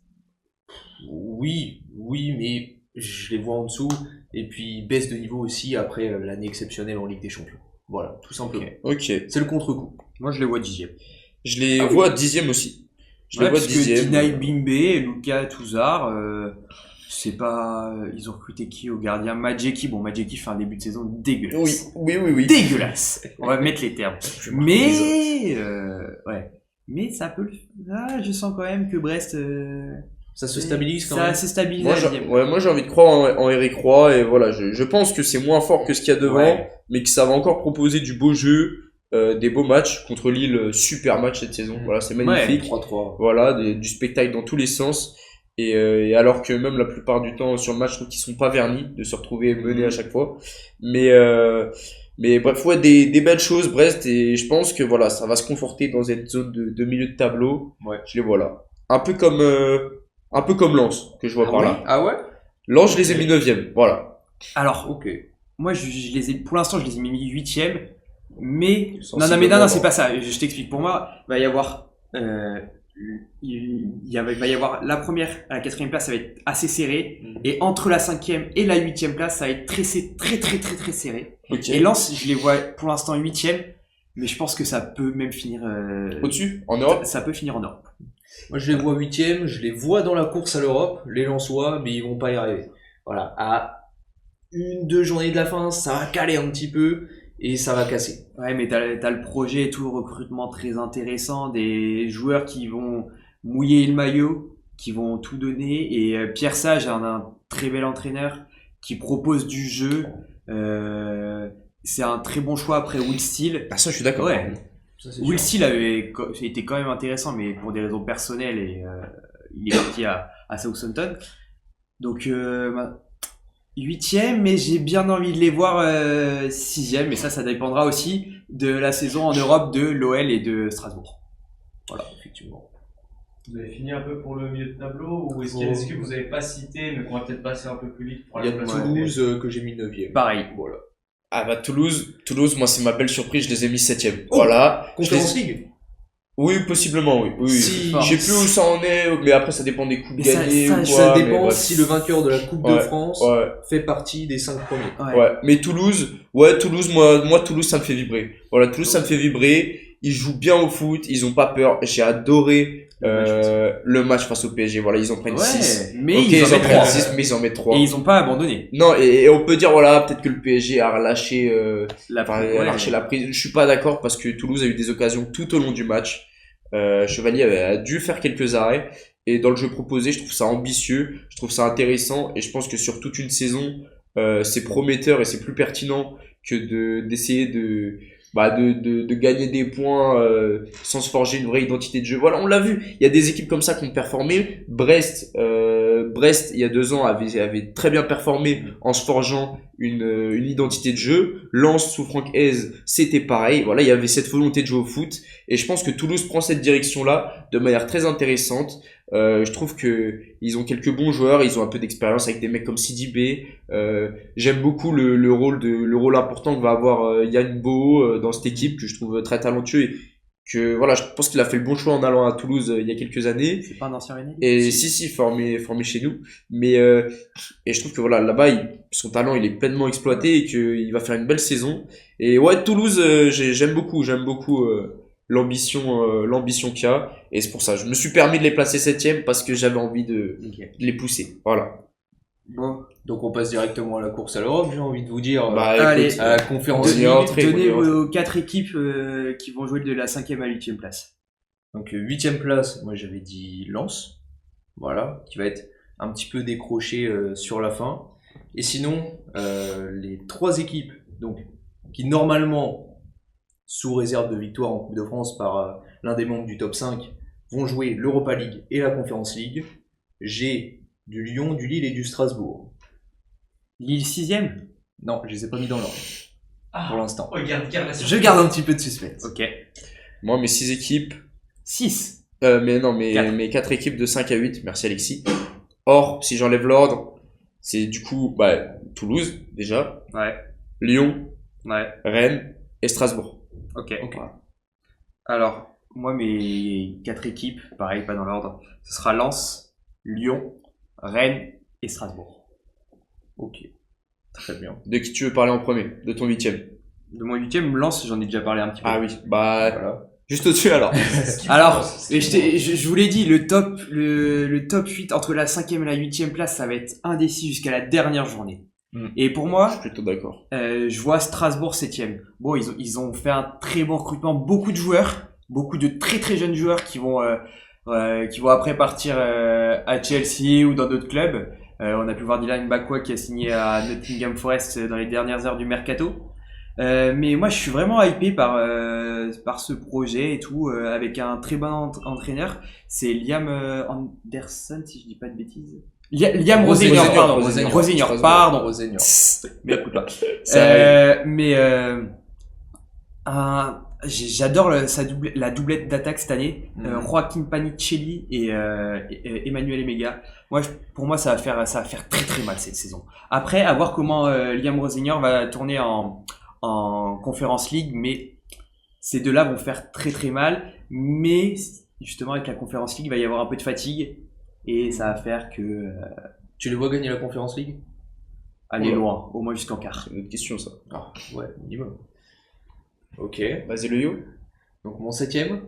Oui, mais je les vois en dessous. Et puis baisse de niveau aussi après l'année exceptionnelle en Ligue des Champions. Voilà, tout simplement. Ok. C'est le contre-coup. Moi, je les vois 10e. Je les vois 10e aussi. Je les vois parce 10e. que Dinaï Bimbe et Lucas Touzard, c'est pas... Ils ont recruté qui au gardien? Majeki. Bon, Majeki fait un début de saison dégueulasse. Oui. Dégueulasse. On va mettre les termes. Mais... ouais. Mais ça peut... Ah, je sens quand même que Brest... Ça se stabilise quand même. Ça se stabilise. Moi j'ai envie de croire en Eric Roy, et voilà, je pense que c'est moins fort que ce qu'il y a devant, mais que ça va encore proposer du beau jeu, des beaux matchs contre Lille, super match cette saison. Voilà, c'est magnifique. 3-3. Voilà, du spectacle dans tous les sens. Et alors que même la plupart du temps sur le match, je trouve qu'ils sont pas vernis de se retrouver menés à chaque fois. Mais bref, ouais, des belles choses Brest, et je pense que voilà, ça va se conforter dans cette zone de milieu de tableau. Ouais. Je les vois là. Un peu comme Lens, que je vois par là. Ah ouais? Lens, je les ai mis 9e, voilà. Alors, ok. Moi, je les ai, pour l'instant, je les ai mis 8e. Mais, non, Sensiblement. c'est pas ça. Je t'explique. Pour moi, il va y avoir, va y avoir la première à la 4e place, ça va être assez serré. Et entre la 5e et la 8e place, ça va être très serré. Ok. Et Lens, je les vois pour l'instant 8e. Mais je pense que ça peut même finir, Au-dessus, en Europe. ça peut finir en Europe. Moi, je les vois 8e, je les vois dans la course à l'Europe, les Lensois, mais ils vont pas y arriver. Voilà. À 1-2 journées de la fin, ça va caler un petit peu et ça va casser. Ouais, mais t'as le projet et tout, le recrutement très intéressant, des joueurs qui vont mouiller le maillot, qui vont tout donner. Et Pierre Sage, un très bel entraîneur qui propose du jeu. C'est un très bon choix après Will Steele. Ah, ça, je suis d'accord. Ouais. Ça, c'est Will sûr. Steele avait été quand même intéressant, mais pour des raisons personnelles, et il est parti à Southampton. Donc, 8e, mais j'ai bien envie de les voir 6e, mais ça dépendra aussi de la saison en Europe de l'OL et de Strasbourg. Voilà, effectivement. Vous avez fini un peu pour le milieu de tableau ou est-ce qu'il y a des équipes que vous n'avez pas citées mais qu'on va peut-être passer un peu plus vite pour Il y aller a placer Toulouse que j'ai mis 9e. Pareil. Voilà. Ah bah Toulouse, moi c'est ma belle surprise, je les ai mis 7ème. Voilà. Conférence League. Oui, possiblement, oui. Oui. Si- Je sais plus où ça en est, mais après ça dépend des coupes Mais ça- gagnées ça- ou quoi. Ça mais dépend bref. si le vainqueur de la Coupe de Ouais, France Ouais, fait partie des 5 premiers. ouais. Mais Toulouse, moi Toulouse ça me fait vibrer. Voilà, Toulouse ça me fait vibrer. Ils jouent bien au foot, ils ont pas peur. J'ai adoré le match face au PSG. Voilà, ils en prennent 6. mais Ok, ils en en mettent prennent 3. 6, mais ils en mettent 3. Et ils ont pas abandonné. Non, et on peut dire, voilà, peut-être que le PSG a relâché, La a lâché la prise. Je suis pas d'accord parce que Toulouse a eu des occasions tout au long du match. Chevalier a dû faire quelques arrêts. Et dans le jeu proposé, je trouve ça ambitieux, je trouve ça intéressant. Et je pense que sur toute une saison, c'est prometteur et c'est plus pertinent que d'essayer de gagner des points sans se forger une vraie identité de jeu. Voilà, on l'a vu. Il y a des équipes comme ça qui ont performé. Brest, il y a 2 ans, avait très bien performé en se forgeant une identité de jeu. Lens sous Franck Hez, c'était pareil. Voilà, il y avait cette volonté de jouer au foot. Et je pense que Toulouse prend cette direction-là de manière très intéressante. Je trouve que ils ont quelques bons joueurs, ils ont un peu d'expérience avec des mecs comme Sidibé. J'aime beaucoup le rôle important que va avoir Yann Bo dans cette équipe que je trouve très talentueux et que voilà, je pense qu'il a fait le bon choix en allant à Toulouse il y a quelques années. C'est pas un ancien Rennais? Et si formé chez nous, mais et je trouve que voilà, là-bas son talent il est pleinement exploité et qu'il va faire une belle saison. Et ouais, Toulouse, j'aime beaucoup l'ambition qu'il y a, et c'est pour ça je me suis permis de les placer 7ème parce que j'avais envie de les pousser. Voilà. Bon. Donc on passe directement à la course à l'Europe, j'ai envie de vous dire. Bah allez, écoute, À la conférence on y est League. rentré. Donnez vos 4 équipes qui vont jouer de la 5e à 8e place. Donc 8e place, moi j'avais dit Lens. Voilà, qui va être un petit peu décroché sur la fin. Et sinon, les 3 équipes donc, qui normalement, sous réserve de victoire en Coupe de France par l'un des membres du top 5, vont jouer l'Europa League et la Conference League. J'ai du Lyon, du Lille et du Strasbourg. Lille 6e? Non, je les ai pas mis dans l'ordre pour l'instant. Oh, garde la Je garde un petit peu de suspense. Ok. moi mes 6 équipes, 6. mais non, Quatre. mes 4 équipes de 5 à 8, merci Alexis. Or, si j'enlève l'ordre, c'est du coup Toulouse déjà, Ouais. Lyon, Ouais. Rennes et Strasbourg. Ok. Alors, moi, mes 4 équipes, pareil, pas dans l'ordre, ce sera Lens, Lyon, Rennes et Strasbourg. Ok, très bien. De qui tu veux parler en premier? De ton 8ème? De mon 8e, Lens, j'en ai déjà parlé un petit peu. Ah oui, bah Voilà. juste au-dessus alors. Alors, mais je vous l'ai dit, le top 8 entre la 5e et la 8e place, ça va être indécis jusqu'à la dernière journée. Et pour Je moi, suis plutôt d'accord. je vois Strasbourg 7e. Bon, ils ont fait un très bon recrutement, beaucoup de joueurs, beaucoup de très très jeunes joueurs qui vont après partir à Chelsea ou dans d'autres clubs. On a pu voir Dylan Bakwa qui a signé à Nottingham Forest dans les dernières heures du mercato. Mais moi, je suis vraiment hypé par ce projet et tout, avec un très bon entraîneur. C'est Liam Anderson, si je dis pas de bêtises. Liam Rosenior, pardon. Rosenior, pardon. Rosenior. Mais écoute pas. Ça J'adore la doublette d'attaque cette année. Joaquin Panicelli et Emmanuel Emega. Pour moi, ça va faire très très mal cette saison. Après, à voir comment Liam Rosenior va tourner en Conference League, mais ces deux-là vont faire très très mal. Mais justement, avec la Conference League, il va y avoir un peu de fatigue et ça va faire que Tu les vois gagner la Conference League? aller Ouais. loin, au moins jusqu'en quart. C'est une autre question ça. Ah, ouais, minimum. Ok, Vas-y le yo. donc mon 7ème.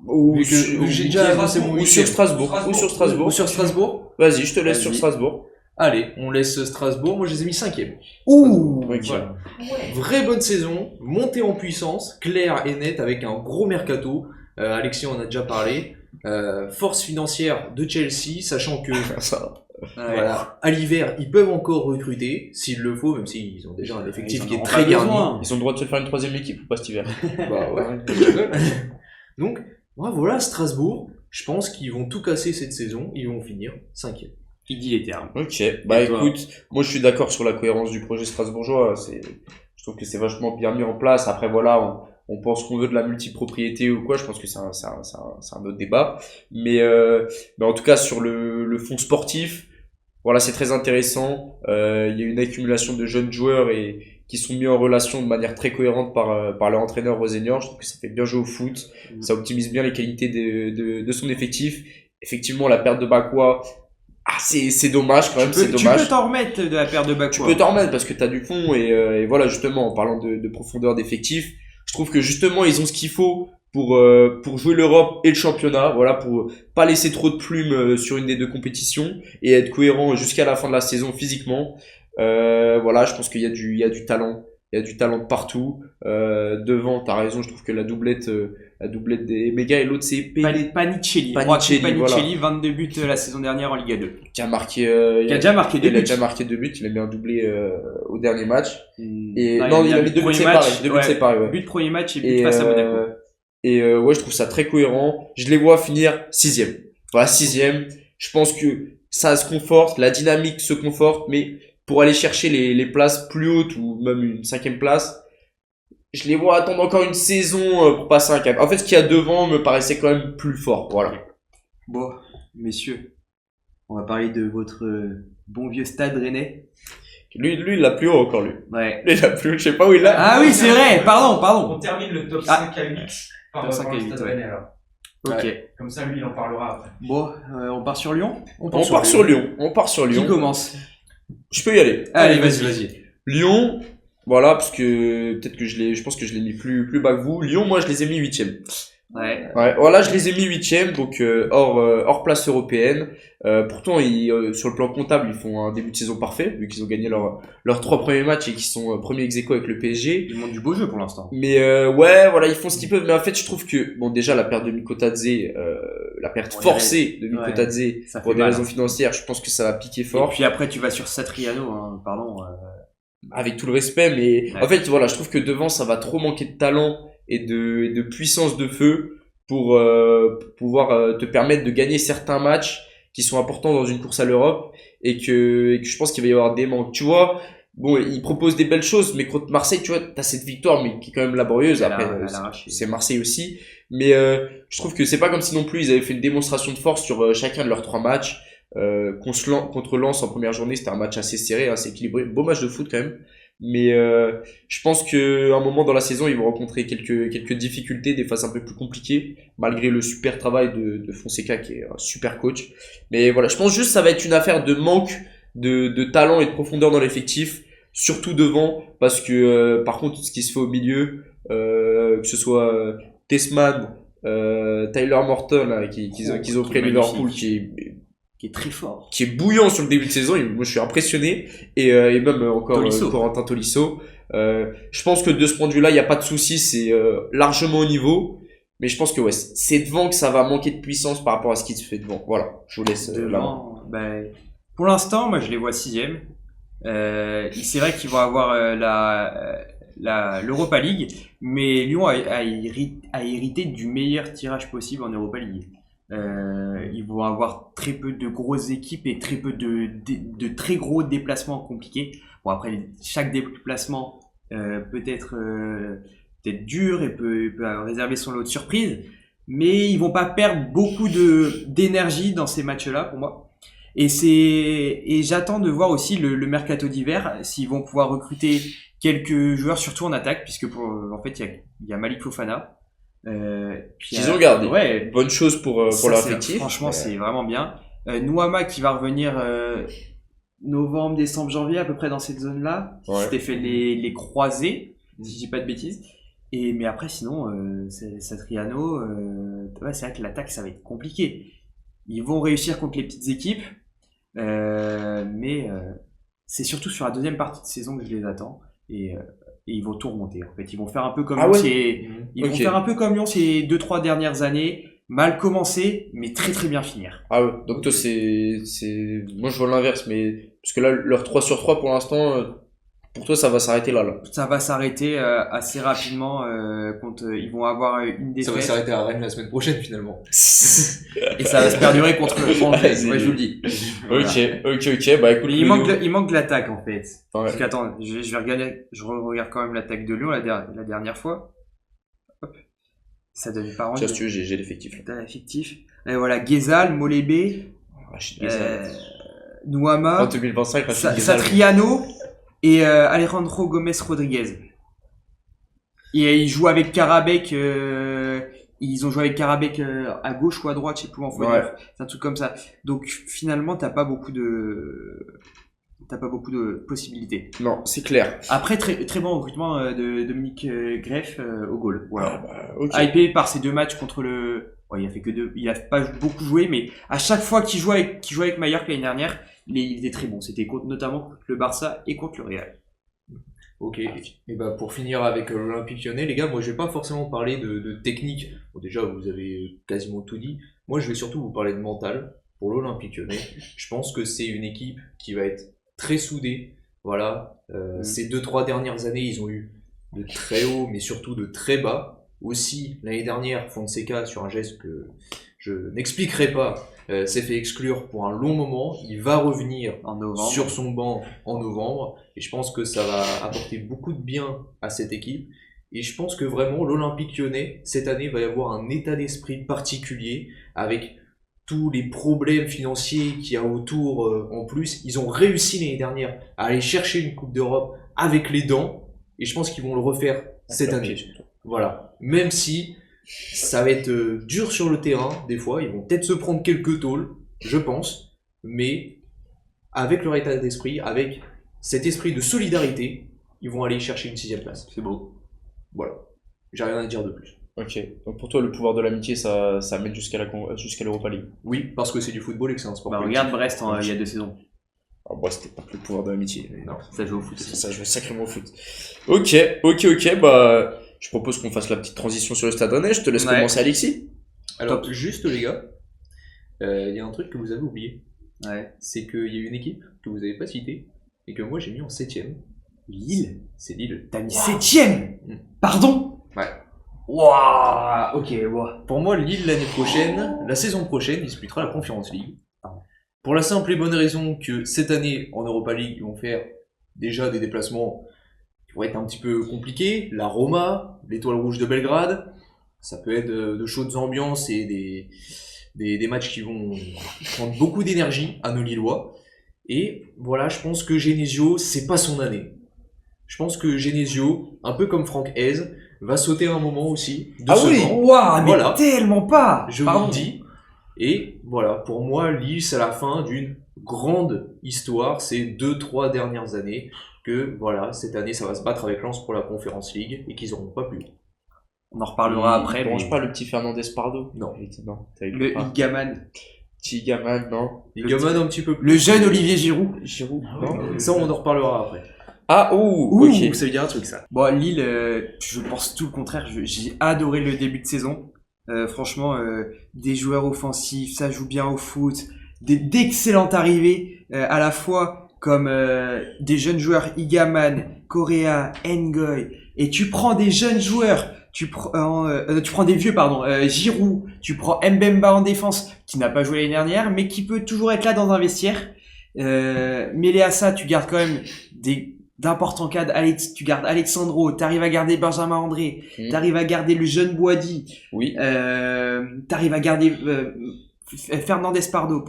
Ou Vu que j'ai déjà annoncé mon ou sur 8ème. Strasbourg. Ou sur Strasbourg. Ou sur Strasbourg. Vas-y, je te laisse Vas-y. sur Strasbourg. Allez, on laisse Strasbourg. Moi, je les ai mis 5ème. Ouh, Ok. Voilà. Vraie bonne saison, montée en puissance, claire et nette avec un gros mercato. Alexis en a déjà parlé. Force financière de Chelsea, sachant que Ça. Voilà. À l'hiver, ils peuvent encore recruter, s'il le faut, même s'ils ont déjà un effectif Ils qui en est auront très pas garni. besoin. Ils ont le droit de se faire une troisième équipe ou pas cet hiver. Bah ouais. Donc, voilà, Strasbourg, je pense qu'ils vont tout casser cette saison, ils vont finir 5e. Il dit les termes. Ok, bah Et toi écoute, moi je suis d'accord sur la cohérence du projet strasbourgeois. Je trouve que c'est vachement bien mis en place. Après voilà, on pense qu'on veut de la multipropriété ou quoi. Je pense que c'est un autre débat. Mais en tout cas sur le fond sportif, voilà, c'est très intéressant. Il y a une accumulation de jeunes joueurs et qui sont mis en relation de manière très cohérente par leur entraîneur Rosenior. Je trouve que ça fait bien jouer au foot. Ça optimise bien les qualités de son effectif. Effectivement, la perte de Bakwa, c'est dommage quand même, c'est Tu dommage. peux t'en remettre de la paire de Bakwa. Tu peux t'en remettre parce que t'as du fond et voilà, justement, en parlant de profondeur d'effectif, je trouve que justement ils ont ce qu'il faut pour jouer l'Europe et le championnat, voilà, pour pas laisser trop de plumes sur une des deux compétitions et être cohérent jusqu'à la fin de la saison physiquement. Voilà, je pense qu'il y a du talent, il y a du talent de partout. Devant, t'as raison, je trouve que la doublette des méga et l'autre c'est Panicelli. Panicelli, Panicelli, 22 buts la saison dernière en Liga 2. qui a marqué Qui a déjà marqué deux il a buts. déjà marqué 2 buts, il a mis un doublé au dernier match. Et Non, il a mis 2 buts premier séparés, match, 2 buts ouais. séparés, ouais. But premier match et but face à Monaco. Ouais, je trouve ça très cohérent. Je les vois finir 6e. Voilà, 6e. Je pense que ça se conforte, la dynamique se conforte, mais pour aller chercher les places plus hautes ou même une 5e place, je les vois attendre encore une saison pour passer un cap. En fait, ce qu'il y a devant me paraissait quand même plus fort. Voilà. Bon, messieurs, on va parler de votre bon vieux stade rennais. Lui, il l'a plus haut encore, lui. Ouais. Lui, il l'a plus haut. Je sais pas où il l'a. Ah oui, c'est vrai, pardon. On termine le top Ah. 5 à 8 par Top 5 à 8, Stade ouais. Rennais, alors. Ok. Comme ça, lui, il en parlera après. Bon, on part sur Lyon. On part sur Lyon. On part sur Qui Lyon. commence? Je peux y aller. Allez, vas-y. Lyon, voilà, parce que peut-être que je pense que je l'ai mis plus bas que vous. Lyon, moi, je les ai mis 8e. Ouais. Ouais, voilà, je les ai mis 8e, donc hors place européenne. Pourtant, sur le plan comptable, ils font un début de saison parfait, vu qu'ils ont gagné leurs 3 premiers matchs et qu'ils sont premiers ex-aequo avec le PSG. Ils montrent du beau jeu pour l'instant. Mais ouais, voilà, ils font ce qu'ils peuvent. Mais en fait, je trouve que, bon, déjà, la perte de Mikotadze, la perte forcée de Mikotadze, Ça fait pour des mal, raisons hein. financières, je pense que ça va piquer Et fort. puis après, tu vas sur Satriano, hein, pardon. Avec tout le respect, mais Ouais. en fait, voilà, je trouve que devant, ça va trop manquer de talent et de puissance de feu pour pouvoir te permettre de gagner certains matchs qui sont importants dans une course à l'Europe et que je pense qu'il va y avoir des manques. Tu vois, bon, ils proposent des belles choses, mais contre Marseille, tu vois, t'as cette victoire, mais qui est quand même laborieuse. Après, c'est Marseille aussi, mais je trouve que c'est pas comme si non plus ils avaient fait une démonstration de force sur chacun de leurs 3 matchs. Contre Lens en première journée, c'était un match assez serré, assez équilibré, beau match de foot quand même. Mais je pense qu'à un moment dans la saison, ils vont rencontrer quelques difficultés, des phases un peu plus compliquées, malgré le super travail de Fonseca qui est un super coach. Mais voilà, je pense juste que ça va être une affaire de manque de talent et de profondeur dans l'effectif, surtout devant, parce que par contre, ce qui se fait au milieu, que ce soit Tessman, Tyler Morton, là, qu'ils ont pris à Liverpool, Qui est très fort. qui est bouillant sur le début de saison. Moi, je suis impressionné. Et même encore Tolisso. Corentin Tolisso. Je pense que de ce point de vue-là, il n'y a pas de souci. C'est largement au niveau. Mais je pense que ouais, c'est devant que ça va manquer de puissance par rapport à ce qui se fait devant. Voilà, je vous laisse la main. Ben, pour l'instant, moi je les vois 6e. C'est vrai qu'ils vont avoir l'Europa League, mais Lyon a hérité du meilleur tirage possible en Europa League. Ils vont avoir très peu de grosses équipes et très peu de très gros déplacements compliqués. Bon, après, chaque déplacement peut être dur et peut réserver son lot de surprises, mais ils vont pas perdre beaucoup d'énergie dans ces matchs-là pour moi. Et j'attends de voir aussi le mercato d'hiver, s'ils vont pouvoir recruter quelques joueurs, surtout en attaque, puisque en fait il y a Malik Fofana. Ils ont gardé. Ouais, Bonne chose pour leur effectif. franchement, c'est vraiment bien. Nouama qui va revenir novembre, décembre, janvier, à peu près dans cette zone-là. Ouais. C'était fait les croisés, si je dis pas de bêtises. Mais après, sinon, Satriano, ouais, c'est vrai que l'attaque, ça va être compliqué. Ils vont réussir contre les petites équipes, mais c'est surtout sur la deuxième partie de saison que je les attends. Et ils vont tout remonter. En fait, ils vont faire un peu comme Lyon. Ils vont faire un peu comme Lyon ces 2-3 dernières années. mal commencer, mais très très bien finir. Ah ouais, donc toi moi je vois l'inverse, mais parce que là leur 3 sur 3 pour l'instant, pour toi ça va s'arrêter là. Ça va s'arrêter assez rapidement quand ils vont avoir une Ça va défaite. s'arrêter à Rennes la semaine prochaine finalement. Et ça va se perdurer contre Angers, moi je vous le dis. Voilà. Ok, bah écoute. Mais il manque de l'attaque en fait. Ouais. Parce qu'attends, je vais regarder, je regarde quand même l'attaque de Lyon la dernière fois. Hop. Ça devait pas rendre. Tiens, si tu veux, j'ai l'effectif là. T'as l'effectif. Et voilà, Ghezal, Molébé, Rachid Ghezal. Nouama, En 2025, Rachid Ghezal. Satriano et Alejandro Gomez Rodriguez. Et ils jouent avec Karabek. Ils ont joué avec Karabek à gauche ou à droite, je sais plus en faute. Ouais. C'est un truc comme ça. Donc finalement, t'as pas beaucoup de possibilités. Non, c'est clair. Après, très bon recrutement de Dominique Greff au goal. Voilà. Ah, bah, ok. Hypé par ces 2 matchs contre le. Ouais, il a fait que 2. Il a pas beaucoup joué, mais à chaque fois qu'il jouait avec Mallorca l'année dernière, il était très bon. C'était notamment contre le Barça et contre le Real. Ok, et bah pour finir avec l'Olympique Lyonnais, les gars, moi je vais pas forcément parler de technique. Bon, déjà, vous avez quasiment tout dit. Moi, je vais surtout vous parler de mental pour l'Olympique Lyonnais. Je pense que c'est une équipe qui va être très soudée. Voilà, ces 2-3 dernières années, ils ont eu de très hauts, mais surtout de très bas. Aussi, l'année dernière, Fonseca, sur un geste que je n'expliquerai pas, s'est fait exclure pour un long moment. Il va revenir En novembre. sur son banc en novembre. Et je pense que ça va apporter beaucoup de bien à cette équipe. Et je pense que vraiment, l'Olympique Lyonnais, cette année, va y avoir un état d'esprit particulier avec tous les problèmes financiers qu'il y a autour en plus. Ils ont réussi l'année dernière à aller chercher une Coupe d'Europe avec les dents. Et je pense qu'ils vont le refaire cette année. Voilà. Même si ça va être dur sur le terrain, des fois, ils vont peut-être se prendre quelques tôles, je pense. Mais avec leur état d'esprit, avec cet esprit de solidarité, ils vont aller chercher une 6e place. C'est beau. Voilà. J'ai rien à dire de plus. Ok, donc pour toi, le pouvoir de l'amitié, ça mène jusqu'à l'Europa League. Oui, parce que c'est du football et que c'est un sport. Bah, collectif. regarde Brest il y a 2 saisons. Alors, moi, c'était pas que le pouvoir de l'amitié. Mais Non. Ça joue au foot. ça joue sacrément au foot. Ok, bah, je propose qu'on fasse la petite transition sur le Stade Rennais. Je te laisse Ouais. commencer, Alexis. Alors, juste les gars, il y a un truc que vous avez oublié. Ouais. C'est qu'il y a une équipe que vous n'avez pas citée et que moi j'ai mis en 7ème. Lille. C'est Lille. T'as mis 7ème. Mm. Pardon. Ouais. Waouh. Ok, wow. Pour moi, Lille l'année prochaine, la saison prochaine, disputera la Conference League. Pour la simple et bonne raison que cette année, en Europa League, ils vont faire déjà des déplacements qui vont être un petit peu compliqués. La Roma, l'Étoile Rouge de Belgrade, ça peut être de chaudes ambiances et des matchs qui vont prendre beaucoup d'énergie à nos Lillois. Et voilà, je pense que Genesio, c'est pas son année. Je pense que Genesio, un peu comme Franck Hez, va sauter un moment aussi. De Ah ce oui. banc. Waouh, mais Voilà. tellement pas. Je vous le dis. Et voilà, pour moi, Lille, c'est la fin d'une grande histoire. Ces 2-3 dernières années que, voilà, cette année, ça va se battre avec Lens pour la Conference League et qu'ils n'auront pas pu. On en reparlera après. Il mange Mais... pas le petit Fernandez Pardo. Non. Non, t'as Le pas. Igaman. Petit gamin, non. Les gamins un petit peu plus. Le jeune Olivier Giroud. Giroud, Ça, on en reparlera après. Ah, Ouh, ok. ça veut dire un truc ça. Bon, Lille, je pense tout le contraire. J'ai adoré le début de saison. Franchement, des joueurs offensifs, ça joue bien au foot, d'excellentes arrivées à la fois comme des jeunes joueurs Igaman, Correa, Ngoy, et tu prends des jeunes joueurs, tu prends des vieux pardon, Giroud, tu prends Mbemba en défense qui n'a pas joué l'année dernière mais qui peut toujours être là dans un vestiaire. Mêlé à ça, tu gardes quand même d'importants cadres. Tu gardes Alexandro, t'arrives à garder Benjamin André, t'arrives à garder le jeune Boadi, Oui. t'arrives à garder Fernandez Pardo.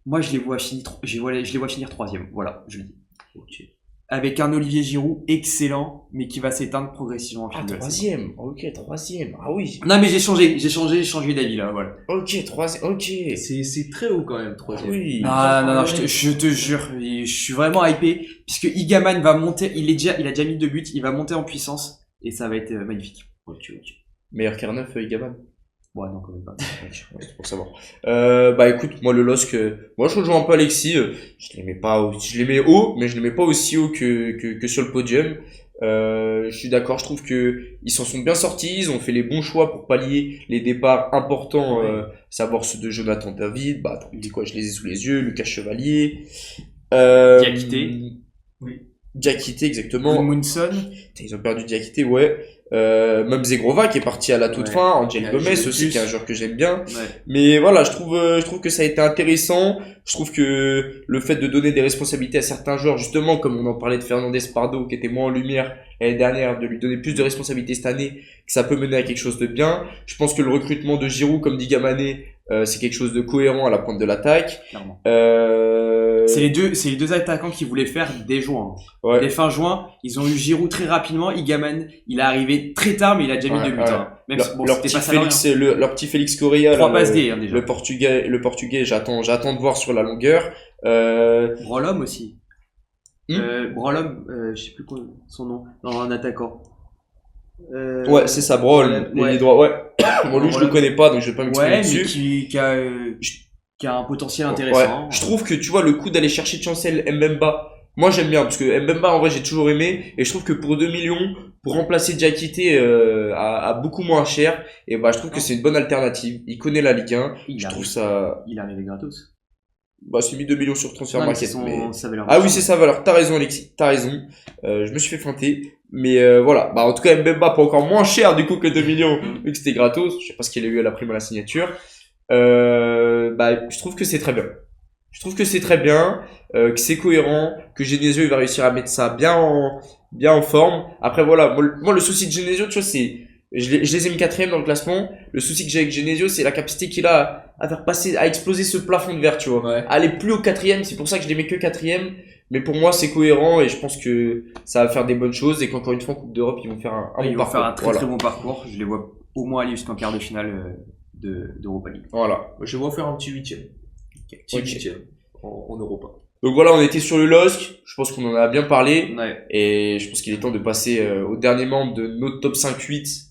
Moi, je les vois finir 3e. Voilà, je le dis. Ok. Avec un Olivier Giroud excellent, mais qui va s'éteindre progressivement. Ah, 3e. Ok, 3e. Ah oui. Non, mais j'ai changé d'avis là. Voilà. Ok, 3e. Ok. C'est très haut quand même, 3ème. Oui. Non, je te jure, je suis vraiment hypé, puisque Igaman va monter, il a déjà mis 2 buts, il va monter en puissance, et ça va être magnifique. Ok. Meilleur qu'R9, Igaman. Ouais, non, quand même pas. C'est pour savoir. Bah écoute, moi le LOSC, moi je rejoins un peu Alexis. Je l'aimais haut, mais je l'aimais pas aussi haut que sur le podium. Je suis d'accord, je trouve que ils s'en sont bien sortis, ils ont fait les bons choix pour pallier les départs importants, savoir ceux de Jonathan David, bah attends, dis quoi, je les ai sous les yeux, Lucas Chevalier, Diakité. Diakité exactement. Gudmundsson. Putain, ils ont perdu Diakité, ouais. Même Zegrova qui est parti à la toute fin, Angel Gomez aussi qui est un joueur que j'aime bien. Mais voilà, je trouve que ça a été intéressant. Je trouve que le fait de donner des responsabilités à certains joueurs, justement comme on en parlait de Fernandez Pardo qui était moins en lumière l'année dernière, de lui donner plus de responsabilités cette année, que ça peut mener à quelque chose de bien. Je pense que le recrutement de Giroud, comme dit Gamané, c'est quelque chose de cohérent à la pointe de l'attaque. Clairement. Euh... C'est les deux attaquants qui voulaient faire dès juin. Ouais. Dès fin juin, ils ont eu Giroud très rapidement. Igaman, il est arrivé très tard, mais il a déjà mis 2 buts. Hein. Même si, bon, leur, petit Félix, leur petit Félix Correa, 3 passes D, hein, déjà. le portugais, j'attends de voir sur la longueur. Brolom aussi. Brolom, je sais plus quoi, son nom, dans un attaquant. Ouais, c'est ça, Brol, les droits, ouais. Bon, lui, je le connais pas, donc je vais pas m'exprimer dessus. Mais qui a un potentiel intéressant. Ouais. Je trouve que, tu vois, le coup d'aller chercher Chancel Mbemba, moi j'aime bien, parce que Mbemba, en vrai, j'ai toujours aimé, et je trouve que pour 2 millions, pour remplacer Diakité à beaucoup moins cher, et bah, je trouve que c'est une bonne alternative. Il connaît la Ligue 1, il est arrivé gratos. Bah, c'est mis 2 millions sur Transfer Market. Ah oui, c'est sa valeur. T'as raison, Alexis. T'as raison. Je me suis fait feinter. Mais voilà. Bah, en tout cas, Mbemba pas encore moins cher, du coup, que 2 millions. Vu que c'était gratos. Je sais pas ce qu'il a eu à la prime à la signature. Bah, je trouve que c'est très bien. Je trouve que c'est très bien, que c'est cohérent, que Genesio, il va réussir à mettre ça bien en forme. Après, voilà. Moi, le souci de Genesio, tu vois, c'est, je les ai mis 4e dans le classement. Le souci que j'ai avec Genesio, c'est la capacité qu'il a à faire passer, à exploser ce plafond de verre, tu vois. Ouais. Aller plus au 4e, c'est pour ça que je les mets que 4e. Mais pour moi, c'est cohérent et je pense que ça va faire des bonnes choses et qu'encore une fois, en Coupe d'Europe, ils vont faire un bon parcours. Faire un très bon parcours. Je les vois au moins aller jusqu'en quart de finale d'Europa League. Voilà. Je vais faire un petit 8e. Petit 8e en Europa. Donc voilà, on était sur le LOSC. Je pense qu'on en a bien parlé. Ouais. Et je pense qu'il est temps de passer au dernier membre de notre top 5-8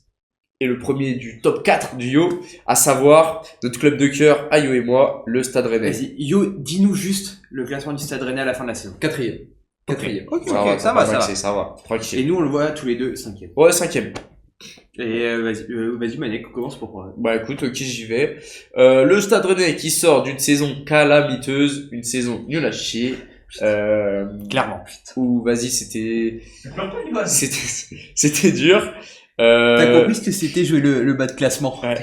et le premier du top 4 du Yo, à savoir notre club de cœur, à Yo et moi, le Stade Rennais. Vas-y, Yo, dis-nous juste le classement du Stade Rennais à la fin de la saison. 4e. 4e. Ok, ça va. Tranquille. Et nous, on le voit tous les deux 5e. Ouais, 5e. Et vas-y Manek, commence pour... Bah écoute, ok, j'y vais. Le Stade Rennais qui sort d'une saison calamiteuse, une saison nulle à chier. Clairement. Ou vas-y, c'était dur. T'as compris ce que c'était jouer le bas de classement. Ouais.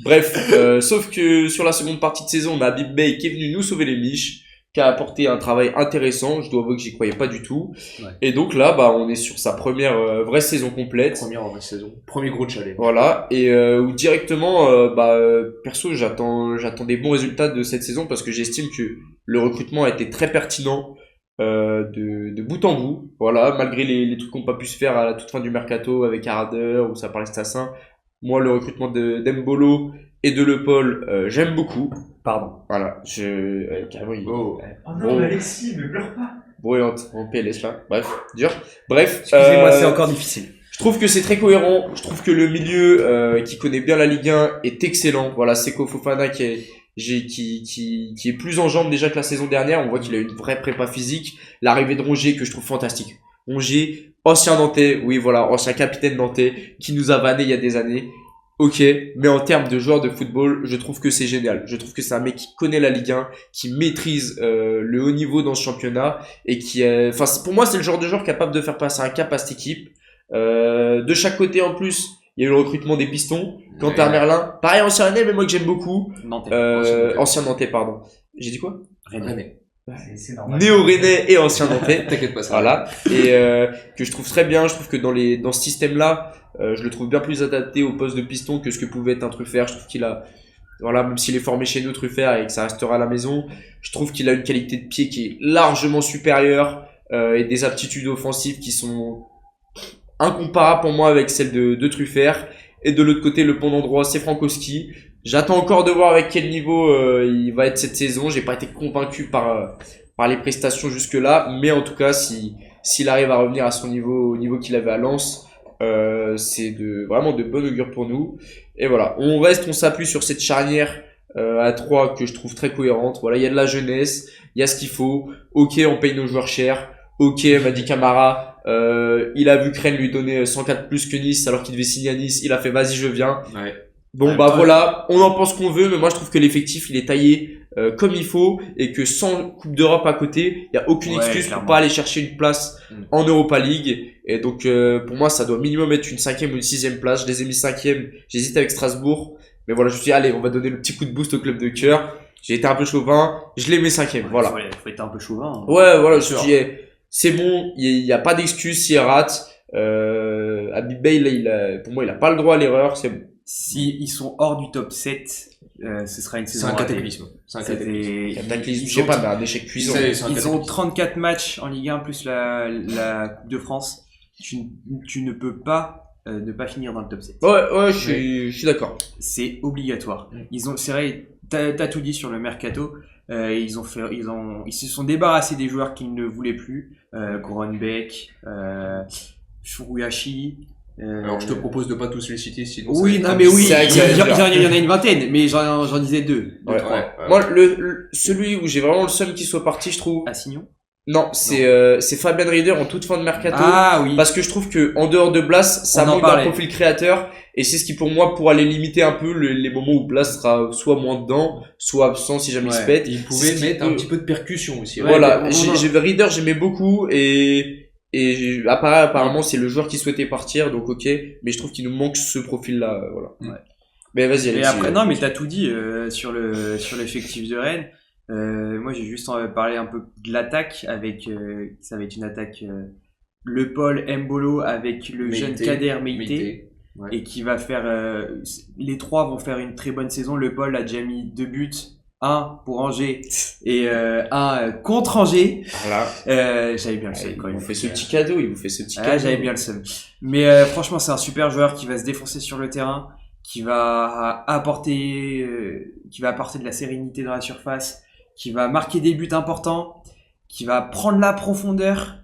Bref, sauf que sur la seconde partie de saison, on a Habib Bey qui est venu nous sauver les miches, qui a apporté un travail intéressant. Je dois avouer que j'y croyais pas du tout. Ouais. Et donc là, bah, on est sur sa première vraie saison complète. Première vraie saison. Premier gros challenge. Voilà. Et où directement, perso, j'attends des bons résultats de cette saison parce que j'estime que le recrutement a été très pertinent. De bout en bout, voilà, malgré les trucs qu'on n'a pas pu se faire à la toute fin du mercato avec Harder ou ça parlait Stassin. Moi, le recrutement d'Embolo et de Le Paul, j'aime beaucoup. Pardon. Voilà, carrément. Oh non, mais Alexis, ne pleure pas. Bruyante en PLS là. Bref, dur. Bref. Excusez-moi, c'est encore difficile. Je trouve que c'est très cohérent. Je trouve que le milieu qui connaît bien la Ligue 1 est excellent. Voilà, Seko Fofana qui est plus en jambes déjà que la saison dernière. On voit qu'il a une vraie prépa physique. L'arrivée de Rongier que je trouve fantastique. Rongier, ancien Nantais, oui voilà, ancien capitaine Nantais qui nous a vanné il y a des années. Ok, mais en termes de joueur de football, je trouve que c'est génial. Je trouve que c'est un mec qui connaît la Ligue 1, qui maîtrise le haut niveau dans ce championnat et qui, enfin pour moi c'est le genre de joueur capable de faire passer un cap à cette équipe. De chaque côté en plus. Il y a eu le recrutement des Pistons. Quentin Merlin, pareil, ancien Rennais, mais moi que j'aime beaucoup. Ancien Nantais, pardon. J'ai dit quoi? Rennais. C'est normal. Néo-Rennais et ancien Nantais. T'inquiète pas, ça. Voilà. Et que je trouve très bien. Je trouve que dans ce système-là, je le trouve bien plus adapté au poste de piston que ce que pouvait être un Truffert. Je trouve qu'il a, voilà, même s'il est formé chez nous, Truffert, et que ça restera à la maison, je trouve qu'il a une qualité de pied qui est largement supérieure et des aptitudes offensives qui sont incomparable pour moi avec celle de Truffert. Et de l'autre côté, le pont d'endroit, c'est Frankowski. J'attends encore de voir avec quel niveau il va être cette saison. J'ai pas été convaincu par les prestations jusque là, mais en tout cas, s'il arrive à revenir à son niveau, au niveau qu'il avait à Lens, c'est vraiment de bon augure pour nous. Et voilà, on s'appuie sur cette charnière à 3 que je trouve très cohérente. Voilà, il y a de la jeunesse, il y a ce qu'il faut. Ok, on paye nos joueurs chers. Ok, m'a dit Camara, il a vu Crane lui donner 104 plus que Nice alors qu'il devait signer à Nice. Il a fait vas-y, je viens. Ouais. Bon, bah voilà, on en pense qu'on veut, mais moi je trouve que l'effectif il est taillé comme il faut et que sans Coupe d'Europe à côté, il y a aucune excuse pour pas aller chercher une place en Europa League. Et donc pour moi, ça doit minimum être une 5e ou une 6e place. Je les ai mis 5e, j'hésite avec Strasbourg. Mais voilà, je me suis dit, allez, on va donner le petit coup de boost au club de cœur. J'ai été un peu chauvin, je les mets 5e, voilà. Faut être un peu chauvin. Hein. Ouais, voilà, je me suis dit, c'est bon, il y a pas d'excuse s'il rate. Habib Bey, là, pour moi, il a pas le droit à l'erreur, c'est bon. Si ils sont hors du top 7, ce sera une saison C'est un ratée. cataclysme. C'est un cataclysme. Cataclysme, je sais pas, mais un échec cuisant. Ils ont 34 matchs en Ligue 1 plus la Coupe de France. Tu ne peux pas ne pas finir dans le top 7. Ouais, je suis d'accord. C'est obligatoire. C'est vrai, t'as tout dit sur le mercato. Ils se sont débarrassés des joueurs qu'ils ne voulaient plus. Grönbeck, Furuhashi. Alors je te propose de pas tous les citer sinon. Oui, non mais oui, il y en a une vingtaine, mais j'en disais deux. Moi, celui où j'ai vraiment le seum qu'il soit parti, je trouve. Assignon. Non, c'est Fabian Rieder en toute fin de mercato. Ah oui. Parce que je trouve que en dehors de Blas, ça manque d'un profil créateur. Et c'est ce qui pour moi pourra aller limiter un peu les moments où Blas sera soit moins dedans, soit absent si jamais il se pète. Il pouvait mettre un petit peu de percussion aussi. Voilà, Rieder j'aimais beaucoup et apparemment c'est le joueur qui souhaitait partir, donc ok. Mais je trouve qu'il nous manque ce profil-là, voilà. Ouais. Mais vas-y, Alexis. Et après, non, mais t'as tout dit sur l'effectif de Rennes. Moi, j'ai juste parlé un peu de l'attaque avec, ça va être une attaque Le Paul Mbolo avec le jeune Kader Meïté. Ouais. Et qui va faire, les trois vont faire une très bonne saison. Le Paul a déjà mis 2 buts, un pour Angers et un contre Angers. Voilà. J'avais bien le seum quand même. Il vous fait ce petit cadeau, J'avais bien le seum. Mais franchement, c'est un super joueur qui va se défoncer sur le terrain, qui va apporter de la sérénité dans la surface, qui va marquer des buts importants, qui va prendre la profondeur.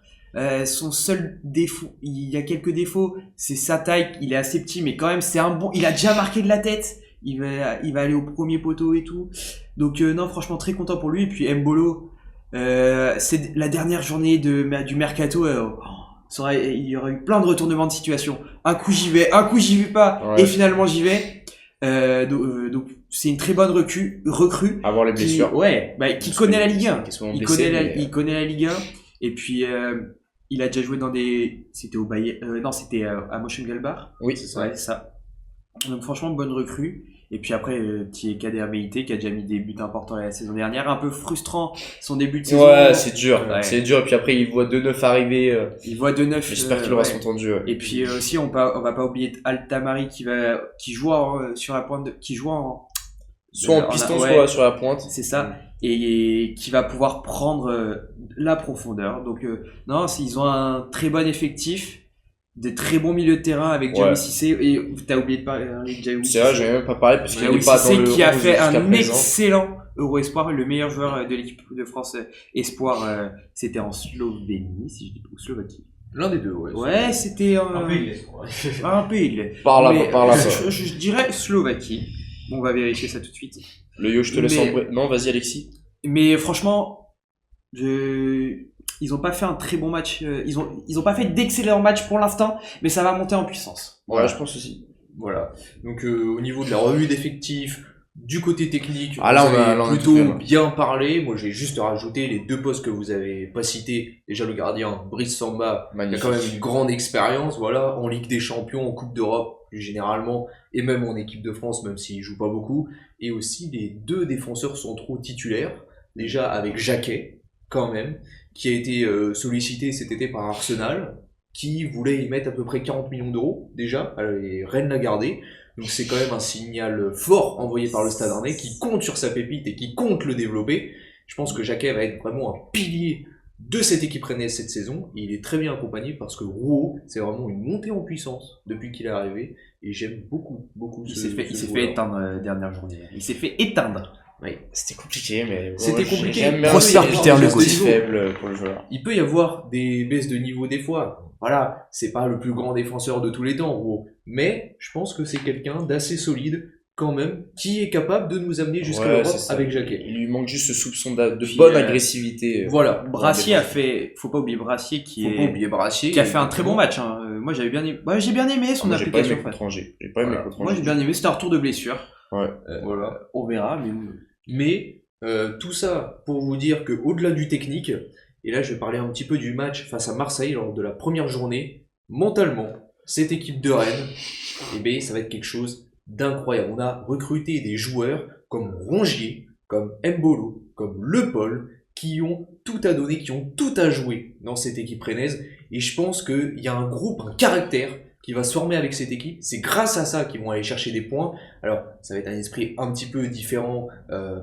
Son seul défaut, il y a quelques défauts, c'est sa taille, il est assez petit, mais quand même c'est un bon, il a déjà marqué de la tête, il va aller au premier poteau et tout. Donc non, franchement très content pour lui. Et puis Mbolo, c'est la dernière journée du mercato, il y aurait eu plein de retournements de situation. Un coup j'y vais pas, et finalement j'y vais. Donc c'est une très bonne recrue. Avoir les blessures. Qui connaît la Ligue 1. Il connaît la Ligue 1. Et puis il a déjà joué dans c'était au Bayern, c'était à Mönchengladbach. Oui, c'est ça. Ouais, c'est ça. Donc franchement bonne recrue. Et puis après petit Kader Meïté qui a déjà mis des buts importants la saison dernière, un peu frustrant son début de saison. Ouais, c'est dur. C'est dur. Et puis après il voit 2-9 arriver. Il voit 2-9. J'espère qu'il aura son temps de jeu. Et puis aussi on va pas oublier Altamari qui joue sur la pointe qui joue soit en piston soit sur la pointe. C'est ça. Et qui va pouvoir prendre la profondeur. Donc non, ils ont un très bon effectif, des très bons milieux de terrain avec Jamie Cissé. Et t'as oublié de parler de Jamie Cissé. C'est vrai, j'avais même pas parlé parce qu'il n'est pas dans le qui a fait un excellent Euro Espoir, le meilleur joueur de l'équipe de France Espoir. C'était en Slovénie, si je dis pas, ou Slovaquie. L'un des deux, ouais. Ouais, c'était un pays de l'Est. Un pays de l'Est. Par là. Je dirais Slovaquie. Bon, on va vérifier ça tout de suite. Le yo, je te laisse Non, vas-y, Alexis. Mais franchement, ils ont pas fait un très bon match. Ils ont pas fait d'excellents matchs pour l'instant, mais ça va monter en puissance. Ouais, je pense aussi. Voilà. Donc, au niveau de la revue d'effectifs, du côté technique, on a plutôt bien parlé. Moi, j'ai juste rajouté les 2 postes que vous avez pas cités. Déjà, le gardien, Brice Samba, il a quand même une grande expérience, voilà, en Ligue des Champions, en Coupe d'Europe, plus généralement, et même en équipe de France, même s'il joue pas beaucoup. Et aussi, les 2 défenseurs centraux titulaires. Déjà, avec Jacquet, quand même, qui a été sollicité cet été par Arsenal, qui voulait y mettre à peu près 40 millions d'euros, déjà, et Rennes l'a gardé. Donc c'est quand même un signal fort envoyé par le Stade Rennais qui compte sur sa pépite et qui compte le développer. Je pense que Jacquet va être vraiment un pilier de cette équipe rennaise cette saison. Et il est très bien accompagné parce que Rouault, c'est vraiment une montée en puissance depuis qu'il est arrivé. Et j'aime beaucoup il s'est fait éteindre dernière journée. Il s'est fait éteindre. Oui, c'était compliqué, mais c'était compliqué. Prosper Peter le faible pour le joueur. Il peut y avoir des baisses de niveau des fois. Voilà, c'est pas le plus grand défenseur de tous les temps, Rouault. Mais je pense que c'est quelqu'un d'assez solide quand même qui est capable de nous amener jusqu'à Ouais, l'Europe c'est ça. avec Jacquet. Il lui manque juste ce soupçon de Puis, bonne agressivité. Voilà. Brassier a fait, faut pas oublier Brassier Faut pas oublier Brassier. qui a fait un très bon match. Hein. Moi j'avais bien aimé, j'ai bien aimé son Moi, j'ai pas aimé application. contre Angers. J'ai pas aimé Voilà. contre Moi Angers. j'ai bien aimé, c'était un retour de blessure. Voilà. On verra, mais Mais tout ça pour vous dire que au-delà du technique, et là je vais parler un petit peu du match face à Marseille lors de la première journée, mentalement, cette équipe de Rennes, eh bien, ça va être quelque chose d'incroyable. On a recruté des joueurs comme Rongier, comme Mbolo, comme Le Paul, qui ont tout à donner, qui ont tout à jouer dans cette équipe rennaise. Et je pense qu'il y a un groupe, un caractère qui va se former avec cette équipe. C'est grâce à ça qu'ils vont aller chercher des points. Alors, ça va être un esprit un petit peu différent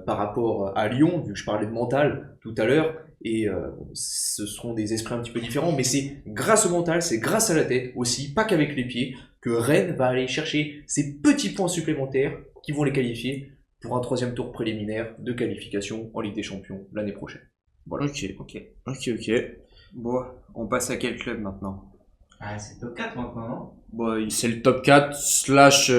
par rapport à Lyon, vu que je parlais de mental tout à l'heure. Et ce seront des esprits un petit peu différents. Mais c'est grâce au mental, c'est grâce à la tête aussi, pas qu'avec les pieds, que Rennes va aller chercher ces petits points supplémentaires qui vont les qualifier pour un 3e tour préliminaire de qualification en Ligue des Champions l'année prochaine. Voilà. Ok. bon, on passe à quel club maintenant? Ah, c'est top 4 maintenant, non? Bon, C'est le top 4 slash.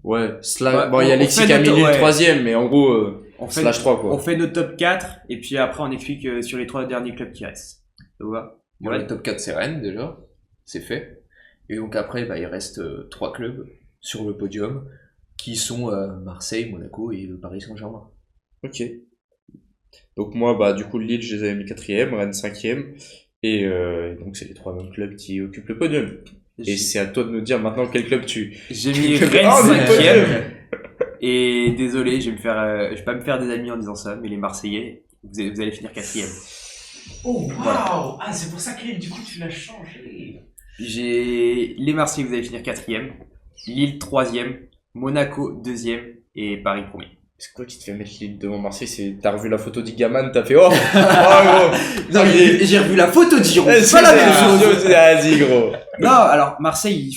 Ouais, slash. Bon, il y a on Alexis fait qui a mis notre- le ouais. 3e, mais en gros, on fait, slash 3 quoi. on fait notre top 4 et puis après on explique sur les 3 derniers clubs qui restent. Ça vous va? Voilà, le top 4 c'est Rennes déjà, c'est fait. Et donc après, il reste 3 clubs sur le podium qui sont Marseille, Monaco et le Paris Saint-Germain. Ok. Donc moi, bah du coup, Lille, je les avais mis 4e, Rennes 5e. Et donc c'est les 3 mêmes clubs qui occupent le podium. Et c'est à toi de nous dire maintenant quel club tu... J'ai mis Quel club- Rennes Oh, mais 5e. Et désolé, je vais pas me faire des amis en disant ça, mais les Marseillais, vous allez finir 4e. Oh, waouh! Voilà. Ah, c'est pour ça que du coup, tu l'as changé. J'ai les Marseillais, vous allez finir 4e. Lille 3e. Monaco 2e. Et Paris 1er. C'est quoi qui te fait mettre Lille devant Marseille? T'as revu la photo d'Igaman, t'as fait oh, oh gros. Non, j'ai revu la photo de Giroud. Eh, C'est pas la même chose. Vas-y gros. Non, alors Marseille,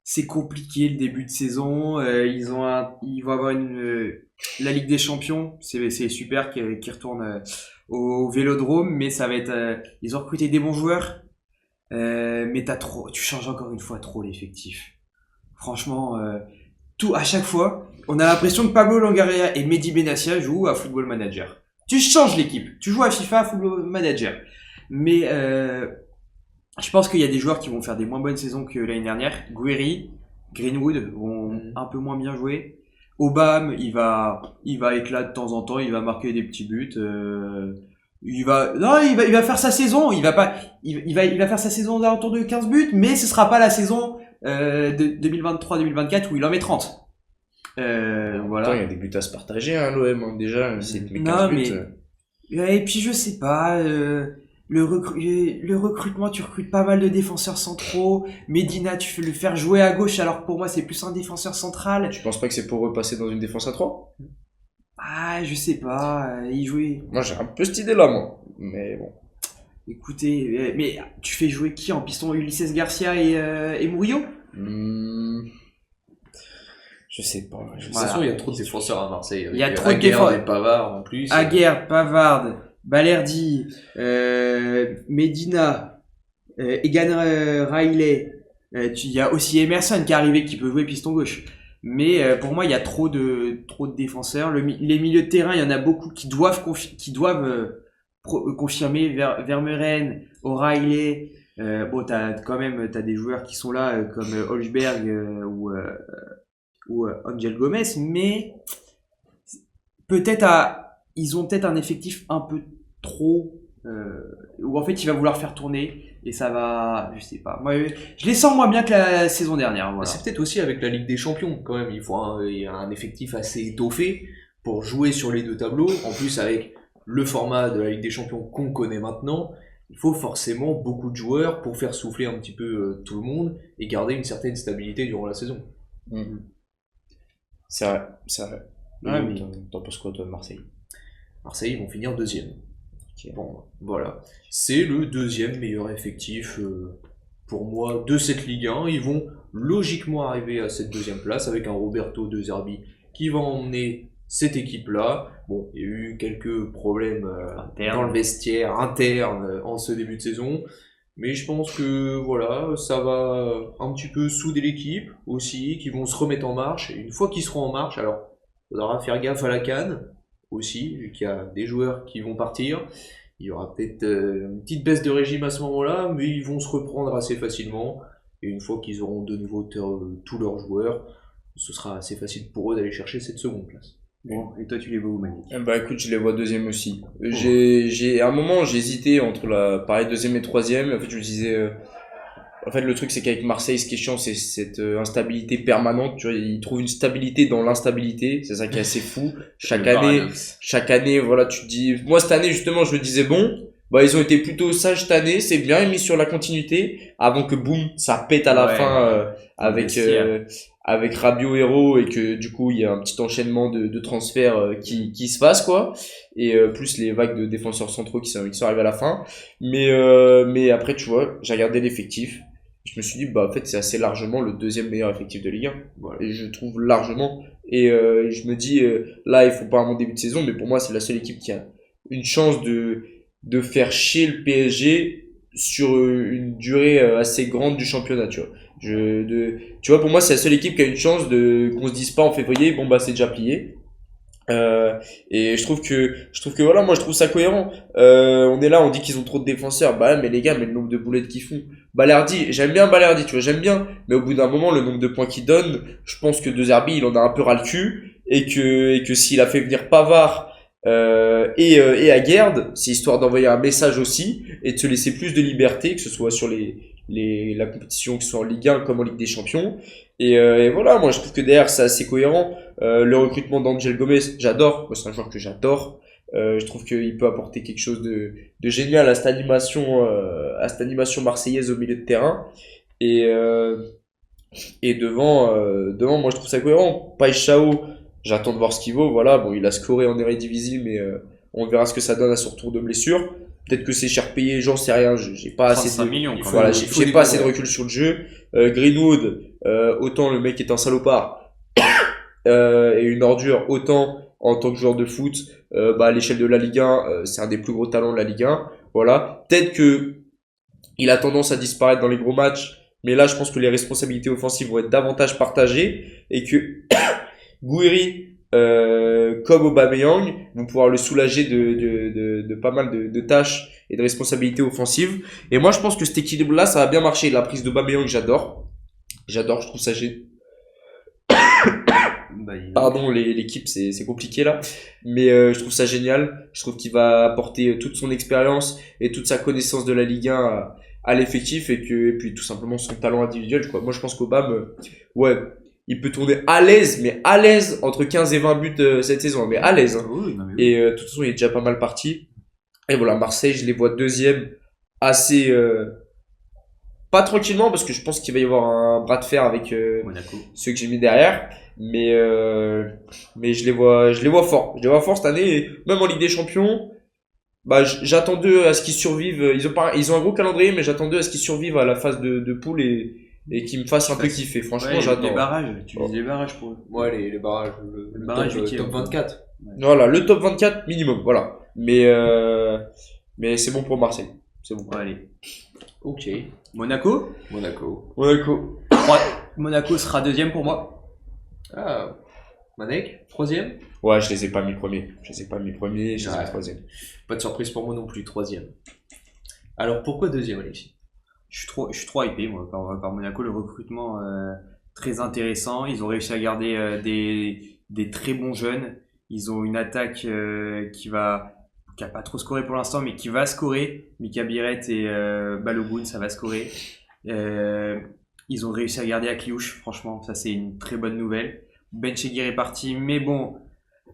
c'est compliqué le début de saison. Ils vont avoir la Ligue des Champions. C'est super qu'ils retournent au Vélodrome, mais ça va être. Ils ont recruté des bons joueurs, mais tu changes encore une fois trop l'effectif. Franchement, à chaque fois, on a l'impression que Pablo Longoria et Mehdi Benassia jouent à Football Manager. Tu changes l'équipe, tu joues à FIFA, à Football Manager, mais je pense qu'il y a des joueurs qui vont faire des moins bonnes saisons que l'année dernière. Guéry, Greenwood vont un peu moins bien jouer. Obama, il va éclater de temps en temps, il va marquer des petits buts. Il va faire sa saison. Il va faire sa saison d'entour de 15 buts, mais ce sera pas la saison de 2023-2024 où il en met 30. Voilà. Attends, il y a des buts à se partager, hein, l'OM, déjà. C'est met 15 Non, buts. Et puis je sais pas, le recrutement, tu recrutes pas mal de défenseurs centraux. Medina, tu fais le faire jouer à gauche, alors que pour moi c'est plus un défenseur central. Tu penses pas que c'est pour repasser dans une défense à 3? Ah, je sais pas, il jouait. Moi j'ai un peu cette idée là, moi. Mais bon. Écoutez, mais tu fais jouer qui en piston? Ulisses Garcia et Murillo? Je sais pas. De toute façon, il y a trop de défenseurs à Marseille. Il y a avec trop de Aguerd défenseurs. et Pavard en plus. Aguerd, Pavard, Balerdi, Medina, Egan Riley. Il y a aussi Emerson qui est arrivé, qui peut jouer piston gauche. Mais pour moi, il y a trop de défenseurs. Les milieux de terrain, il y en a beaucoup qui doivent confirmer. Vermeuren, O'Reilly. Bon, t'as des joueurs qui sont là comme Holzberg ou Angel Gomez, mais ils ont peut-être un effectif un peu trop où en fait il va vouloir faire tourner et ça va, je sais pas. Moi, je les sens moins bien que la saison dernière. Voilà. C'est peut-être aussi avec la Ligue des Champions quand même. Il y a un effectif assez étoffé pour jouer sur les deux tableaux. En plus avec le format de la Ligue des Champions qu'on connaît maintenant, il faut forcément beaucoup de joueurs pour faire souffler un petit peu tout le monde et garder une certaine stabilité durant la saison. C'est vrai. Ouais, mais- T'en penses quoi, toi, de Marseille? Marseille, ils vont finir 2e. Bon, voilà. C'est le 2e meilleur effectif pour moi de cette Ligue 1. Ils vont logiquement arriver à cette 2e place avec un Roberto De Zerbi qui va emmener cette équipe-là. Bon, il y a eu quelques problèmes dans le vestiaire interne en ce début de saison. Mais je pense que voilà, ça va un petit peu souder l'équipe aussi, qu'ils vont se remettre en marche. Et une fois qu'ils seront en marche, alors il faudra faire gaffe à la CAN aussi, vu qu'il y a des joueurs qui vont partir. Il y aura peut-être une petite baisse de régime à ce moment-là, mais ils vont se reprendre assez facilement. Et une fois qu'ils auront de nouveau tous leurs joueurs, ce sera assez facile pour eux d'aller chercher cette seconde place. Bon, et toi tu les vois où, Malik? Bah écoute, je les vois deuxième aussi. À un moment, j'ai hésité entre pareil, deuxième et troisième. En fait, je me disais, en fait, le truc, c'est qu'avec Marseille, ce qui est chiant, c'est cette instabilité permanente. Tu vois, ils trouvent une stabilité dans l'instabilité. C'est ça qui est assez fou. Chaque année, voilà, tu te dis, moi, cette année, justement, je me disais, bon, bah, ils ont été plutôt sages cette année. C'est bien mis sur la continuité avant que boum, ça pète à la fin, avec Rabiot Héros et que du coup il y a un petit enchaînement de transferts qui se passe quoi et plus les vagues de défenseurs centraux qui sont arrivés à la fin mais après tu vois j'ai regardé l'effectif, je me suis dit bah en fait c'est assez largement le deuxième meilleur effectif de Ligue 1 voilà. Et je trouve largement et je me dis là il faut pas un bon début de saison mais pour moi c'est la seule équipe qui a une chance de faire chier le PSG sur une durée assez grande du championnat tu vois. Tu vois, pour moi, c'est la seule équipe qui a une chance qu'on se dise pas en février, bon bah c'est déjà plié. Et je trouve que voilà, moi je trouve ça cohérent. On est là, on dit qu'ils ont trop de défenseurs. Bah mais les gars, mais le nombre de boulettes qu'ils font. Balerdi, j'aime bien Balerdi, tu vois, j'aime bien. Mais au bout d'un moment, le nombre de points qu'il donne, je pense que De Zerbi, il en a un peu ras le cul. Et que s'il a fait venir Pavard et Aguerd, c'est histoire d'envoyer un message aussi et de se laisser plus de liberté, que ce soit sur la compétition, que ce soit en Ligue 1 comme en Ligue des Champions. Et voilà, moi je trouve que derrière c'est assez cohérent. Le recrutement d'Angel Gomez, j'adore. Moi, c'est un joueur que j'adore. Je trouve qu'il peut apporter quelque chose de génial à cette animation marseillaise au milieu de terrain. Et devant, moi je trouve ça cohérent. Paixão, j'attends de voir ce qu'il vaut. Voilà, bon, il a scoré en Eredivisie, mais on verra ce que ça donne à son retour de blessure. Peut-être que c'est cher payé, j'en sais rien. J'ai pas assez de millions. Voilà, j'ai pas assez de recul sur le jeu. Greenwood, autant le mec est un salopard et une ordure, autant en tant que joueur de foot, à l'échelle de la Ligue 1, c'est un des plus gros talents de la Ligue 1. Voilà, peut-être que il a tendance à disparaître dans les gros matchs, mais là je pense que les responsabilités offensives vont être davantage partagées et que Gouiri comme Aubameyang vont pouvoir le soulager de pas mal de tâches et de responsabilités offensives. Et moi je pense que cet équilibre là ça va bien marcher. La prise d'Aubameyang j'adore, je trouve ça pardon, l'équipe c'est compliqué là, mais je trouve ça génial. Je trouve qu'il va apporter toute son expérience et toute sa connaissance de la Ligue 1 à l'effectif et puis tout simplement son talent individuel quoi. Moi je pense qu'Aubame ouais, il peut tourner à l'aise entre 15 et 20 buts cette saison, mais à l'aise hein. Oui, non, mais oui. Et de toute façon il est déjà pas mal parti. Et voilà, Marseille je les vois deuxième assez pas tranquillement parce que je pense qu'il va y avoir un bras de fer avec ceux que j'ai mis derrière, mais je les vois forts cette année et même en Ligue des Champions. Bah j'attends d'eux à ce qu'ils survivent. Ils ont un gros calendrier, mais j'attends d'eux à ce qu'ils survivent à la phase de poule et qu'ils me fassent un peu kiffer. Franchement, j'attends. Les barrages, tu vises les barrages pour eux. Ouais, les barrages, le barrage top 24. Ouais. Voilà, le top 24 minimum, voilà. Mais c'est bon pour Marseille. C'est bon. Ouais, allez. Ok. Monaco. Monaco sera deuxième pour moi. Ah. Manek, troisième. Ouais, je les ai pas mis premiers. Je les ai troisième. Pas de surprise pour moi non plus, troisième. Alors pourquoi deuxième, Alexis? Je suis trop hypé moi par Monaco. Le recrutement très intéressant. Ils ont réussi à garder des très bons jeunes. Ils ont une attaque qui a pas trop scoré pour l'instant, mais qui va scorer. Mika Biret et Balogun, ça va scorer. Ils ont réussi à garder Akliouche. Franchement, ça c'est une très bonne nouvelle. Ben Chegir est parti, mais bon,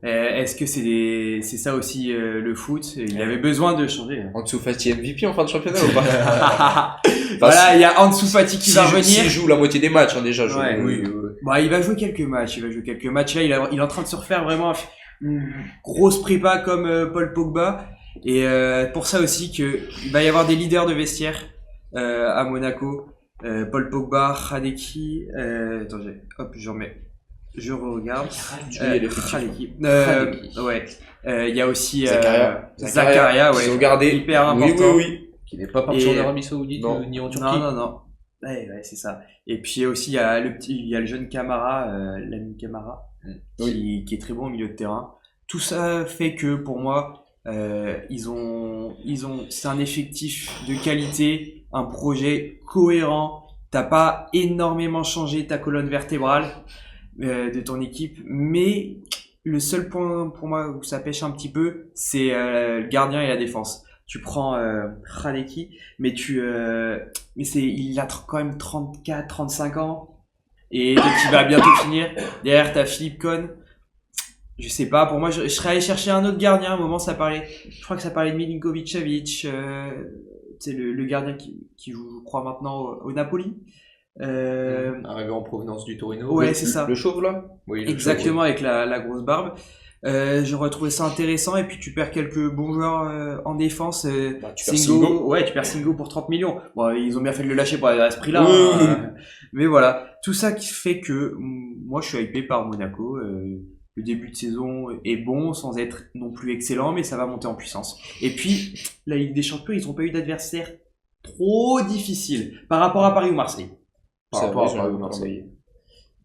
est-ce que c'est ça aussi le foot? Il avait besoin de changer. Ansu Fati MVP en fin de championnat ou pas? Voilà, il y a Ansu Fati qui va revenir. S'il joue la moitié des matchs déjà. Oui. Bah, il va jouer quelques matchs. Là, il est en train de se refaire vraiment une grosse prépa comme Paul Pogba. Et pour ça aussi il va y avoir des leaders de vestiaire à Monaco. Paul Pogba, Radeki. Je regarde. Ouais. Il y a aussi Zakaria, ouais. Ils ont gardé. Hyper important. Oui. Qui n'est pas parti Et- en Arabie Saoudite Non. ni en Turquie. Non. Ouais, c'est ça. Et puis aussi, il y a le jeune Camara, l'ami Camara, qui est très bon au milieu de terrain. Tout ça fait que, pour moi, c'est un effectif de qualité, un projet cohérent. T'as pas énormément changé ta colonne vertébrale de ton équipe, mais le seul point pour moi où ça pêche un petit peu, c'est le gardien et la défense. Tu prends Hradecki, mais il a quand même 34, 35 ans, et donc il va bientôt finir. Derrière, t'as Philippe Cohn. Je sais pas, pour moi, je serais allé chercher un autre gardien. À un moment, je crois que ça parlait de Milinkovic-Savic, c'est le gardien qui joue, je crois, maintenant au Napoli. Arrivé en provenance du Torino. Ouais, c'est ça. Le chauve là. Oui, le Exactement, avec la grosse barbe. J'aurais trouvé ça intéressant, et puis tu perds quelques bons joueurs en défense. Tu perds Singo. Ouais, tu perds Singo pour 30 millions. Bon, ils ont bien fait de le lâcher à ce prix-là. Oui. Mais voilà, tout ça qui fait que moi je suis hypé par Monaco. Le début de saison est bon, sans être non plus excellent, mais ça va monter en puissance. Et puis, la Ligue des Champions, ils n'ont pas eu d'adversaire trop difficile par rapport à Paris ou Marseille. Par C'est rapport vrai, à j'ai Marseille.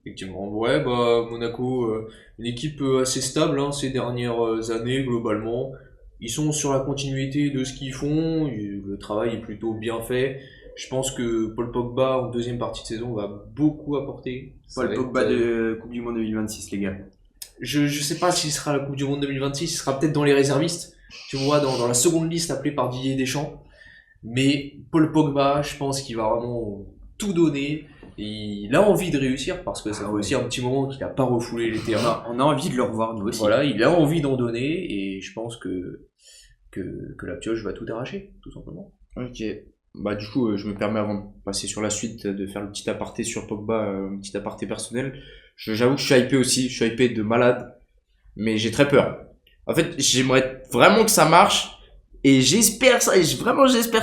Effectivement. Ouais, Monaco, une équipe assez stable ces dernières années, globalement. Ils sont sur la continuité de ce qu'ils font. Le travail est plutôt bien fait. Je pense que Paul Pogba, en deuxième partie de saison, va beaucoup apporter. Paul Pogba de Coupe du Monde 2026, les gars. Je sais pas s'il sera à la Coupe du Monde 2026, il sera peut-être dans les réservistes, tu vois, dans la seconde liste appelée par Didier Deschamps. Mais Paul Pogba, je pense qu'il va vraiment tout donner. Et il a envie de réussir parce que ça fait aussi un petit moment qu'il n'a pas refoulé les terrains. On a envie de le revoir, nous aussi. Voilà, il a envie d'en donner et je pense que la pioche va tout arracher, tout simplement. Ok. Du coup, je me permets avant de passer sur la suite de faire le petit aparté sur Pogba, un petit aparté personnel. J'avoue que je suis hypé aussi, je suis hypé de malade, mais j'ai très peur. En fait, j'aimerais vraiment que ça marche et j'espère que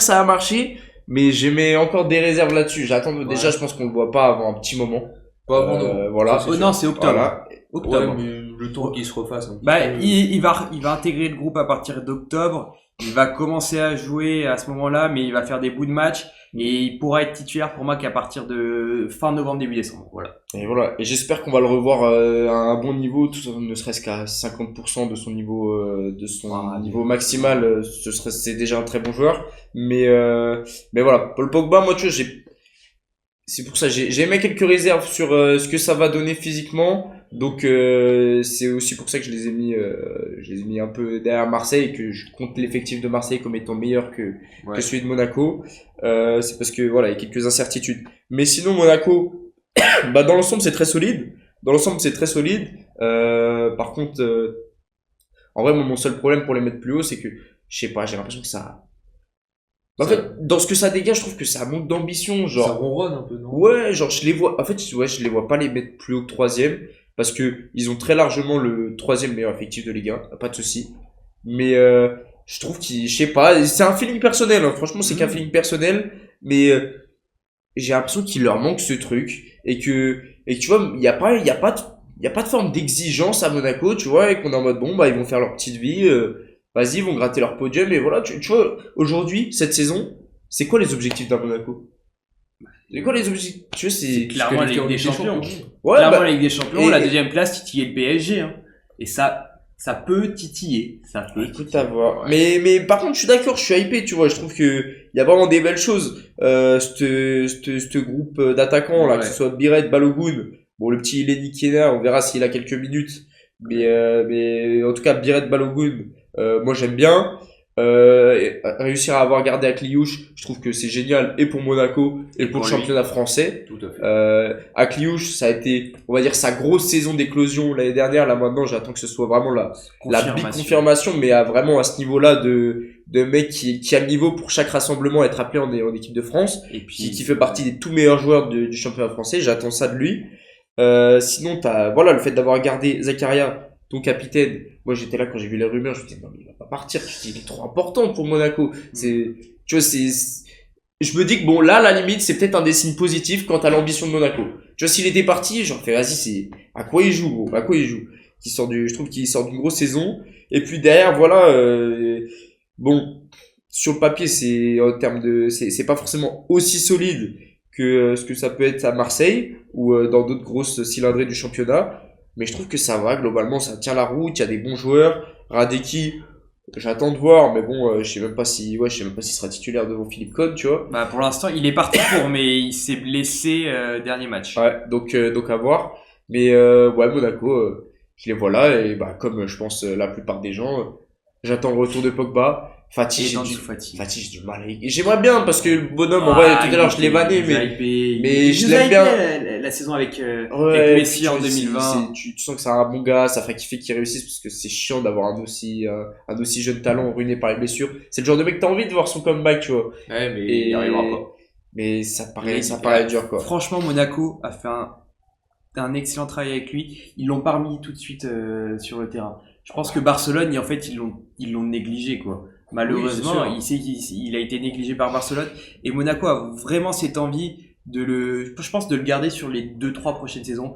ça va marcher, mais j'ai mis encore des réserves là-dessus. Déjà, je pense qu'on le voit pas avant un petit moment. Pas avant non. Voilà. Ça, c'est Non, c'est octobre. Voilà. Octobre. Ouais, mais le temps qu'il se refasse un petit peu. Il va intégrer le groupe à partir d'octobre. Il va commencer à jouer à ce moment-là, mais il va faire des bouts de match, et il pourra être titulaire pour moi qu'à partir de fin novembre, début décembre. Voilà. Et voilà. Et j'espère qu'on va le revoir à un bon niveau, ne serait-ce qu'à 50% de son niveau, niveau maximal. C'est déjà un très bon joueur. Mais voilà. Paul Pogba, moi, tu vois, c'est pour ça, j'ai émis quelques réserves sur ce que ça va donner physiquement. Donc c'est aussi pour ça que je les ai mis un peu derrière Marseille, et que je compte l'effectif de Marseille comme étant meilleur que celui de Monaco. C'est parce que voilà, il y a quelques incertitudes. Mais sinon Monaco, dans l'ensemble c'est très solide. Par contre, en vrai, mon seul problème pour les mettre plus haut, c'est que je sais pas, j'ai l'impression que ça. En fait, dans ce que ça dégage, je trouve que ça manque d'ambition, genre. Ça ronronne un peu, non? Ouais, genre je les vois. En fait, je les vois pas les mettre plus haut que troisième, parce que ils ont très largement le troisième meilleur effectif de Ligue 1, pas de souci. Mais je trouve je sais pas, c'est un feeling personnel. Franchement, c'est qu'un feeling personnel, mais j'ai l'impression qu'il leur manque ce truc, et que tu vois, il y a pas de forme d'exigence à Monaco, tu vois, et qu'on est en mode bon ils vont faire leur petite vie. Vas-y, ils vont gratter leur podium, et voilà, tu vois, aujourd'hui, cette saison, c'est quoi les objectifs d'un Monaco? C'est quoi les objectifs? Tu vois, c'est clairement la Ligue des Champions. Ouais, Clairement la Ligue des Champions, et- la deuxième place, titiller le PSG. Et ça peut titiller. Écoute, à voir. Mais par contre, je suis d'accord, je suis hypé, tu vois, je trouve que il y a vraiment des belles choses. Ce groupe d'attaquants, là, que ce soit Biret, Balogun, bon, le petit Lenny Kiena, on verra s'il a quelques minutes. Mais en tout cas, Biret, Balogun, moi j'aime bien. Réussir à avoir gardé Akliouche, je trouve que c'est génial, et pour Monaco et pour le championnat français. Tout à fait. Akliouche, ça a été, on va dire, sa grosse saison d'éclosion l'année dernière. Là maintenant, j'attends que ce soit vraiment la big confirmation, mais vraiment à ce niveau-là de mec qui a le niveau pour chaque rassemblement être appelé en équipe de France, Et puis, qui fait partie des tout meilleurs joueurs du championnat français. J'attends ça de lui. Sinon, le fait d'avoir gardé Zakaria, ton capitaine. Moi, j'étais là quand j'ai vu les rumeurs, je me disais, non, mais il va pas partir. Je me dis, il est trop important pour Monaco. Tu vois, je me dis que bon, là, à la limite, c'est peut-être un des signes positifs quant à l'ambition de Monaco. Tu vois, s'il était parti, j'aurais fait, vas-y, à quoi il joue, gros? À quoi il joue? Je trouve qu'il sort d'une grosse saison. Et puis derrière, voilà, bon, sur le papier, c'est en termes de, c'est pas forcément aussi solide que ce que ça peut être à Marseille ou dans d'autres grosses cylindrées du championnat. Mais je trouve que ça va, globalement, ça tient la route, il y a des bons joueurs. Radeki, j'attends de voir, mais bon, je sais même pas s'il sera titulaire devant Philippe Cohn, tu vois. Bah, pour l'instant, il est parti pour, mais il s'est blessé dernier match. Ouais, donc à voir. Mais ouais, Monaco, je les vois là, et bah, comme je pense la plupart des gens, j'attends le retour de Pogba. Fati, Fati, j'ai du mal avec. J'aimerais bien parce que le bonhomme, en vrai, tout à l'heure, je l'ai vanné, mais je l'aime bien. La saison avec Ouais, Messi en 2020. Tu sens que c'est un bon gars, ça ferait kiffer qu'il réussisse parce que c'est chiant d'avoir un aussi jeune talent ruiné par les blessures. C'est le genre de mec que t'as envie de voir son comeback, tu vois. Ouais, mais il n'y arrivera pas. Mais ça paraît dur, quoi. Franchement, Monaco a fait un excellent travail avec lui. Ils l'ont pas remis tout de suite sur le terrain. Je pense que Barcelone, en fait, ils l'ont négligé, quoi. Malheureusement, il a été négligé par Barcelone et Monaco a vraiment cette envie je pense de le garder sur les 2-3 prochaines saisons,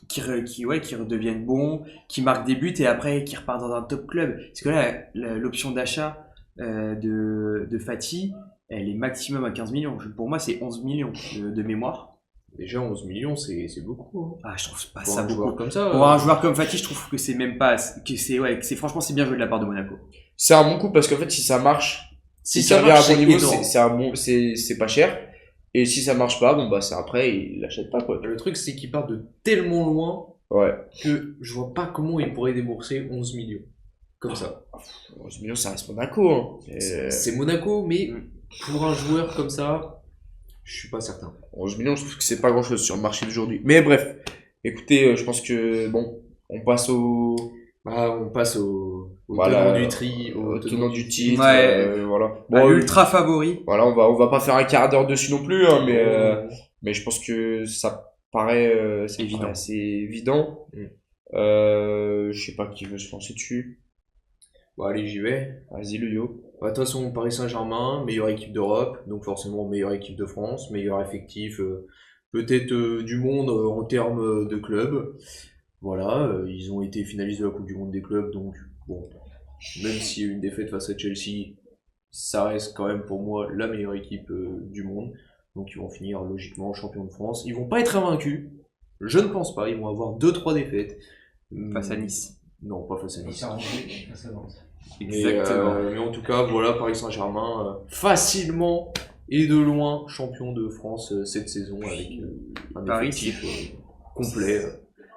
qui redevienne bon, qui marque des buts et après qui repart dans un top club. Parce que là, l'option d'achat de Fati, elle est maximum à 15 millions. Pour moi, c'est 11 millions de mémoire. Déjà 11 millions, c'est beaucoup. Ah, je trouve pas pour ça un beaucoup. joueur comme ça. Pour un joueur comme Fati, je trouve que c'est même pas, franchement, c'est bien joué de la part de Monaco. C'est un bon coup parce qu'en fait, si ça marche, si ça vient à bon niveau, c'est pas cher. Et si ça marche pas, bon bah c'est après, il l'achète pas, quoi. Le truc, c'est qu'il part de tellement loin Ouais. que je vois pas comment il pourrait débourser 11 millions. Comme ça. 11 millions, ça reste Monaco, hein. C'est Monaco, mais pour un joueur comme ça, je suis pas certain. 11 millions, je trouve que c'est pas grand chose sur le marché d'aujourd'hui. Mais bref, écoutez, je pense que, bon, on passe au tenant du tri, au tenant du titre, ouais. voilà. Bon, l'ultra favori. Voilà, on va pas faire un quart d'heure dessus non plus, hein, mais je pense que ça paraît assez évident. Je sais pas qui veut se lancer dessus. Bon, allez, j'y vais. Vas-y, le yo. De toute façon, Paris Saint-Germain, meilleure équipe d'Europe, donc forcément meilleure équipe de France, meilleur effectif, peut-être du monde en termes de club. Voilà, ils ont été finalistes de la Coupe du Monde des clubs, donc bon, même s'il y a eu une défaite face à Chelsea, ça reste quand même pour moi la meilleure équipe du monde. Donc ils vont finir logiquement champions de France. Ils vont pas être invaincus, je ne pense pas, ils vont avoir 2-3 défaites. Face à Nice. Non, pas face à Nice. Exactement. Mais en tout cas, voilà, Paris Saint-Germain, facilement et de loin champion de France cette saison avec un effectif complet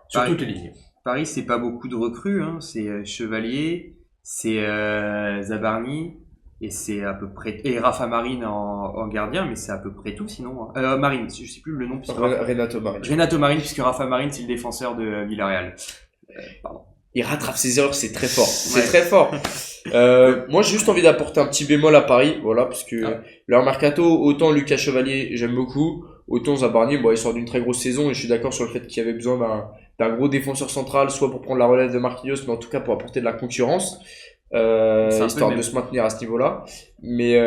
sur toutes les lignes. Paris, c'est pas beaucoup de recrues, hein. C'est Chevalier, c'est Zabarni et c'est à peu près Rafa Marine en gardien, mais c'est à peu près tout sinon. Marine, je sais plus le nom. Renato Marine, puisque Rafa Marine c'est le défenseur de Villarreal. Pardon. Il rattrape ses erreurs, c'est très fort. C'est très fort. Moi, j'ai juste envie d'apporter un petit bémol à Paris, voilà, parce que leur mercato, autant Lucas Chevalier, j'aime beaucoup, autant Zabarni, bon, il sort d'une très grosse saison et je suis d'accord sur le fait qu'il y avait besoin d'un gros défenseur central, soit pour prendre la relève de Marquinhos, mais en tout cas pour apporter de la concurrence, histoire de se maintenir à ce niveau-là. Mais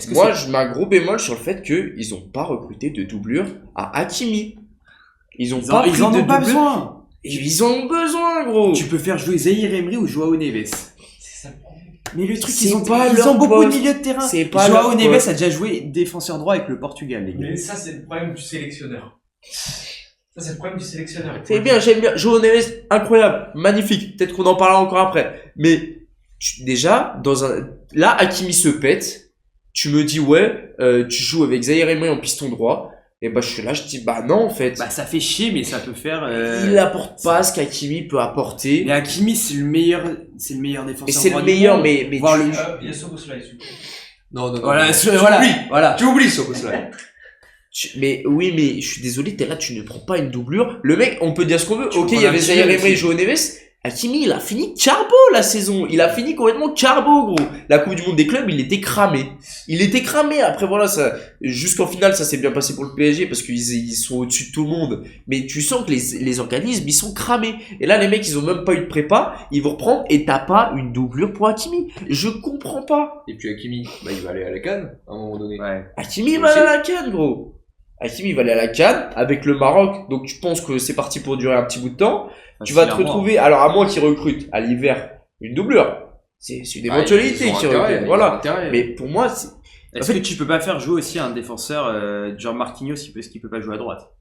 moi, je mets un gros bémol sur le fait qu'ils n'ont pas recruté de doublure à Hakimi. Ils en ont pas besoin. Et ils en ont besoin, gros. Tu peux faire jouer Zaïre Emery ou Joao Neves. C'est ça le problème. Mais le truc, ils ont beaucoup de milieux de terrain. Joao Neves a déjà joué défenseur droit avec le Portugal, les gars. Mais ça, c'est le problème du sélectionneur. C'est bien, j'aime bien. Joao Neves, incroyable, magnifique. Peut-être qu'on en parlera encore après. Mais déjà, là, Hakimi se pète. Tu me dis, ouais, tu joues avec Zaïre Emery en piston droit. Et bah, je suis là, je dis, bah non, en fait. Bah, ça fait chier, mais ça peut faire, Il apporte pas ce qu'Hakimi peut apporter. Mais Hakimi, c'est le meilleur défenseur. Et c'est le meilleur, mais il y a Soboslai. Non. Voilà. Tu oublies Soboslai. Mais oui, mais je suis désolé, t'es là, tu ne prends pas une doublure. Le mec, on peut dire ce qu'on veut. Ok, il y avait Zaïre Emery et Joao Neves. Hakimi, il a fini carbo la saison. Il a fini complètement carbo, gros. La Coupe du Monde des clubs, il était cramé. Après, voilà, ça, jusqu'en finale, ça s'est bien passé pour le PSG parce qu'ils sont au-dessus de tout le monde. Mais tu sens que les organismes, ils sont cramés. Et là, les mecs, ils ont même pas eu de prépa. Ils vont reprendre et t'as pas une doublure pour Hakimi. Je comprends pas. Et puis Hakimi, bah, il va aller à la CAN à un moment donné. Ouais. Hakimi va aller à la CAN, gros. Hakimi va aller à la CAN avec le Maroc. Donc, tu penses que c'est parti pour durer un petit bout de temps. Tu vas te retrouver, alors à moins qu'ils recrutent à l'hiver une doublure. c'est une éventualité qui aurait voilà. Mais pour moi, est-ce que tu peux pas faire jouer aussi un défenseur genre Marquinhos parce qu'il peut pas jouer à droite?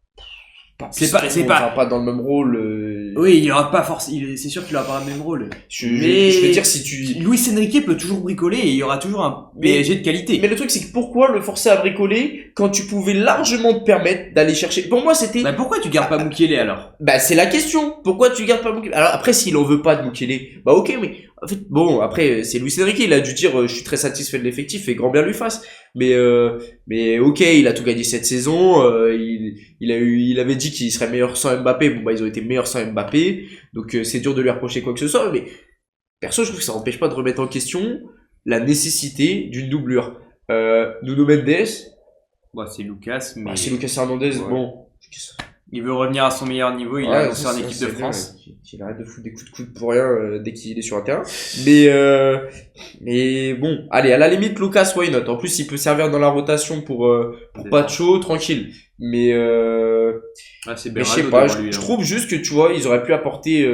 C'est pas dans le même rôle. Oui, il aura pas forcément. C'est sûr qu'il aura pas le même rôle. Je veux dire si tu. Luis Enrique peut toujours bricoler et il y aura toujours un PSG de qualité. Mais le truc c'est que pourquoi le forcer à bricoler quand tu pouvais largement te permettre d'aller chercher. Pour moi c'était. Bah pourquoi tu gardes pas Mukiele alors? Bah c'est la question. Pourquoi tu gardes pas Mukiele? Alors après s'il en veut pas de Mukiele, bah ok mais en fait bon après c'est Luis Enrique, il a dû dire je suis très satisfait de l'effectif et grand bien lui fasse. Mais ok, il a tout gagné cette saison. Il avait dit qu'il serait meilleur sans Mbappé. Bon bah ils ont été meilleurs sans Mbappé, donc c'est dur de lui reprocher quoi que ce soit. Mais perso, je trouve que ça n'empêche pas de remettre en question la nécessité d'une doublure. Nuno Mendes. Bah c'est Lucas, mais c'est Lucas Hernandez. Ouais. Bon, il veut revenir à son meilleur niveau. Il a annoncé en équipe de France. Il arrête de foutre des coups de coude pour rien dès qu'il est sur un terrain. Mais bon, allez, à la limite, Lucas, why not? En plus, il peut servir dans la rotation pour Pacho, tranquille. Mais je sais pas, je trouve juste que tu vois, ils auraient pu apporter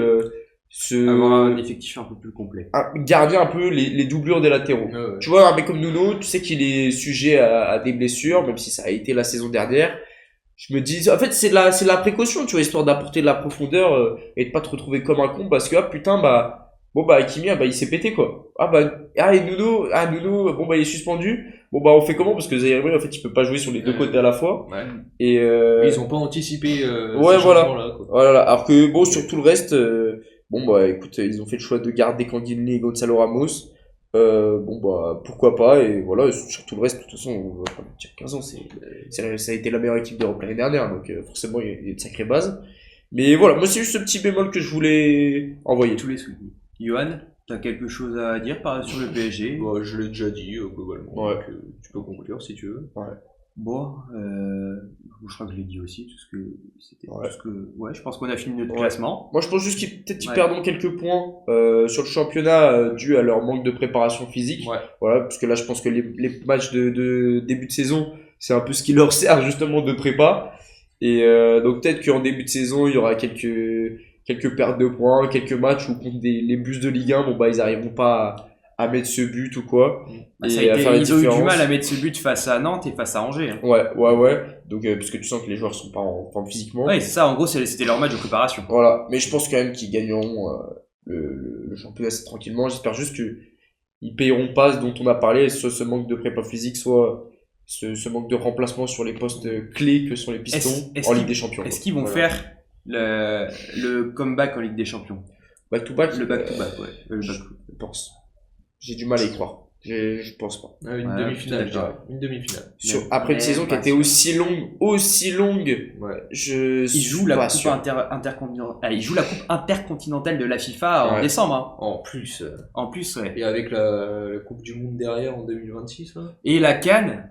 avoir un effectif un peu plus complet. Garder un peu les doublures des latéraux. Ouais. Tu vois, un mec comme Nuno, tu sais qu'il est sujet à des blessures, même si ça a été la saison dernière. Je me dis, en fait, c'est de la précaution, tu vois, histoire d'apporter de la profondeur et de pas te retrouver comme un con parce que, putain, Hakimi, il s'est pété, quoi. Et Nuno, il est suspendu. On fait comment? Parce que Zaïre, en fait, il peut pas jouer sur les deux côtés à la fois. Ouais. Et ils ont pas anticipé, ouais, voilà. Quoi. Voilà. Alors que, bon, sur tout le reste, écoute, ils ont fait le choix de garder Canguilini et Gonzalo Ramos. Pourquoi pas, et voilà, sur tout le reste, de toute façon, on va pas dire 15 ans, ça a été la meilleure équipe d'Europe l'année dernière, donc forcément, il y a une sacrée base. Mais voilà, moi, c'est juste ce petit bémol que je voulais envoyer. Tous les soucis. Johan, t'as quelque chose à dire sur le PSG? Je l'ai déjà dit, globalement. Ouais. Donc, tu peux conclure si tu veux. Ouais. Bon, je crois que je l'ai dit aussi, tout ce que c'était. Ouais, je pense qu'on a fini notre classement. Moi, je pense juste qu'ils perdront quelques points sur le championnat dû à leur manque de préparation physique. Ouais. Voilà, parce que là, je pense que les matchs de début de saison, c'est un peu ce qui leur sert justement de prépa. Et donc peut-être qu'en début de saison, il y aura quelques pertes de points, quelques matchs où contre les bus de Ligue 1, ils arriveront pas à mettre ce but ou quoi. Ils ont eu du mal à mettre ce but face à Nantes et face à Angers. Hein. Ouais. Donc, parce que tu sens que les joueurs sont pas en forme physiquement. Ouais, c'est ça. En gros, c'était leur match de préparation. Voilà. Mais je pense quand même qu'ils gagneront le championnat assez tranquillement. J'espère juste qu'ils payeront pas ce dont on a parlé, soit ce manque de prépa physique, soit ce manque de remplacement sur les postes clés que sont les pistons en Ligue des Champions. Est-ce qu'ils vont faire le comeback en Ligue des Champions? Back-to-back? Le back-to-back, ouais. Je pense. J'ai du mal à y croire. Je pense pas. Une demi-finale, je dirais. Une demi-finale. Après une saison qui a été aussi longue, ils jouent la coupe intercontinentale. Ils jouent la coupe intercontinentale de la FIFA en décembre. Hein. En plus, ouais. Et avec la Coupe du Monde derrière en 2026. Là. Et la CAN,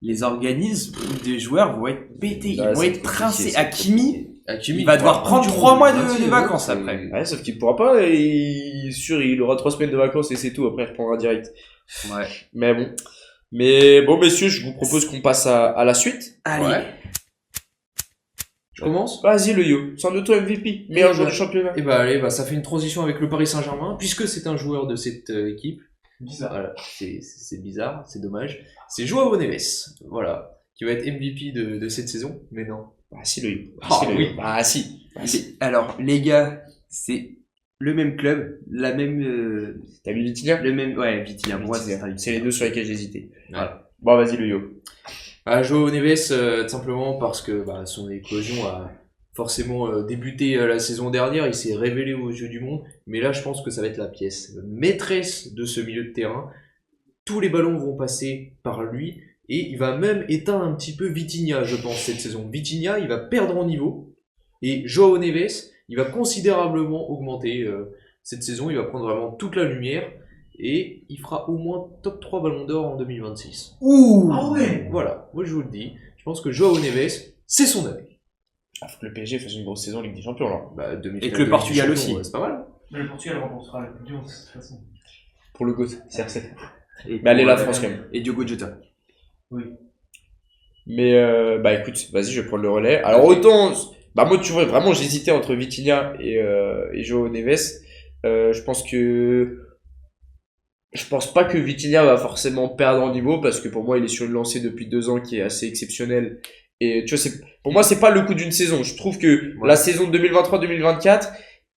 les organismes des joueurs vont être pétés. Ils vont être princés. Hakimi, il va devoir prendre 3 mois de vacances après. Ouais, sauf qu'il pourra pas. Il aura 3 semaines de vacances et c'est tout. Après, il reprendra direct. Ouais. Mais bon, messieurs, je vous propose qu'on passe à la suite. Allez. Ouais. Je commence? Vas-y, le yo. C'est un auto-MVP. Meilleur joueur du championnat. Allez, ça fait une transition avec le Paris Saint-Germain, puisque c'est un joueur de cette équipe. Bizarre. Voilà. C'est bizarre, c'est dommage. C'est Joao Neves. Voilà. Qui va être MVP de cette saison. Mais non. Si, le yo. Oui. Si. Alors, les gars, c'est le même club, la même. T'as vu Vitinha? Le même. Ouais, Vitinha. Moi, c'est les deux sur lesquels j'hésitais. Ouais. Voilà. Bon, vas-y, le yo. Joao Neves, tout simplement parce que son éclosion a forcément débuté la saison dernière. Il s'est révélé aux yeux du monde. Mais là, je pense que ça va être la pièce maîtresse de ce milieu de terrain. Tous les ballons vont passer par lui. Et il va même éteindre un petit peu Vitinha, je pense, cette saison. Vitinha, il va perdre en niveau. Et Joao Neves, il va considérablement augmenter cette saison. Il va prendre vraiment toute la lumière. Et il fera au moins top 3 ballons d'or en 2026. Ouh! Ah ouais! Voilà, moi je vous le dis. Je pense que Joao Neves, c'est son année. Faut que le PSG fasse une grosse saison en Ligue des Champions, là. Et que le Portugal aussi. C'est pas mal. Mais le Portugal remportera la Coupe du Monde, de toute façon. Pour le GOAT, CR7. Mais allez, la France quand même. Et Diogo Jota. Oui. Mais écoute, vas-y, je vais prendre le relais. Alors autant, moi tu vois, vraiment j'hésitais entre Vitinha et Joao Neves. Je pense que Je pense pas que Vitinha va forcément perdre en niveau parce que pour moi, il est sur une lancée depuis 2 ans qui est assez exceptionnelle. Et tu vois, pour moi, c'est pas le coup d'une saison. Je trouve que la saison 2023-2024,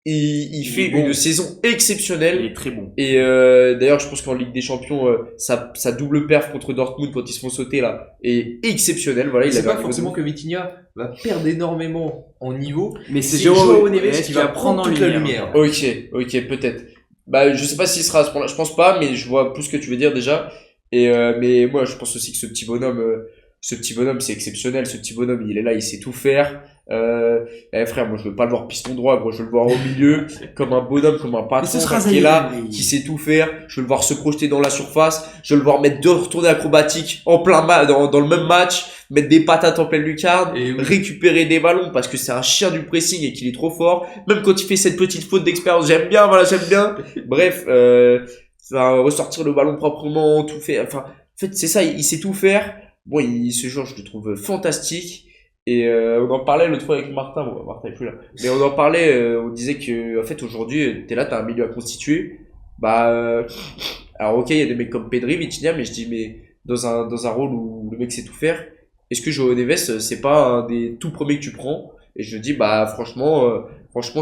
il fait une saison exceptionnelle. Il est très bon. Et d'ailleurs, je pense qu'en Ligue des Champions, sa double perf contre Dortmund quand ils se font sauter là est exceptionnelle. Voilà, il C'est avait pas un niveau forcément de- que Vitinha va perdre énormément en niveau, Mais c'est Joao Neves qui va va prendre toute la lumière. Ok, peut-être. Bah, je sais pas s'il sera à ce point-là. Je pense pas, mais je vois plus ce que tu veux dire déjà. Et mais moi, je pense aussi que ce petit bonhomme, c'est exceptionnel. Ce petit bonhomme, il est là, il sait tout faire. Frère, moi, je veux pas le voir piston droit, gros. Je veux le voir au milieu, comme un bonhomme, comme un Mais patron ce sera qui est là, Zaïre, qui sait tout faire. Je veux le voir se projeter dans la surface. Je veux le voir mettre 2 retournées acrobatiques en plein dans le même match, mettre des patates en pleine lucarne, Et oui. récupérer des ballons parce que c'est un chien du pressing et qu'il est trop fort. Même quand il fait cette petite faute d'expérience, j'aime bien. Bref, ressortir le ballon proprement, tout fait. Enfin, en fait, c'est ça, il sait tout faire. Bon, ce joueur, je le trouve fantastique. Et on en parlait l'autre fois avec Martin. Bon, Martin est plus là. Mais on en parlait, on disait que, en fait, aujourd'hui, t'es là, t'as un milieu à constituer. Alors ok, il y a des mecs comme Pedri, Vitinha, mais je dis, mais dans un rôle où le mec sait tout faire, est-ce que Joao Neves, c'est pas un des tout premiers que tu prends? Et je dis, franchement,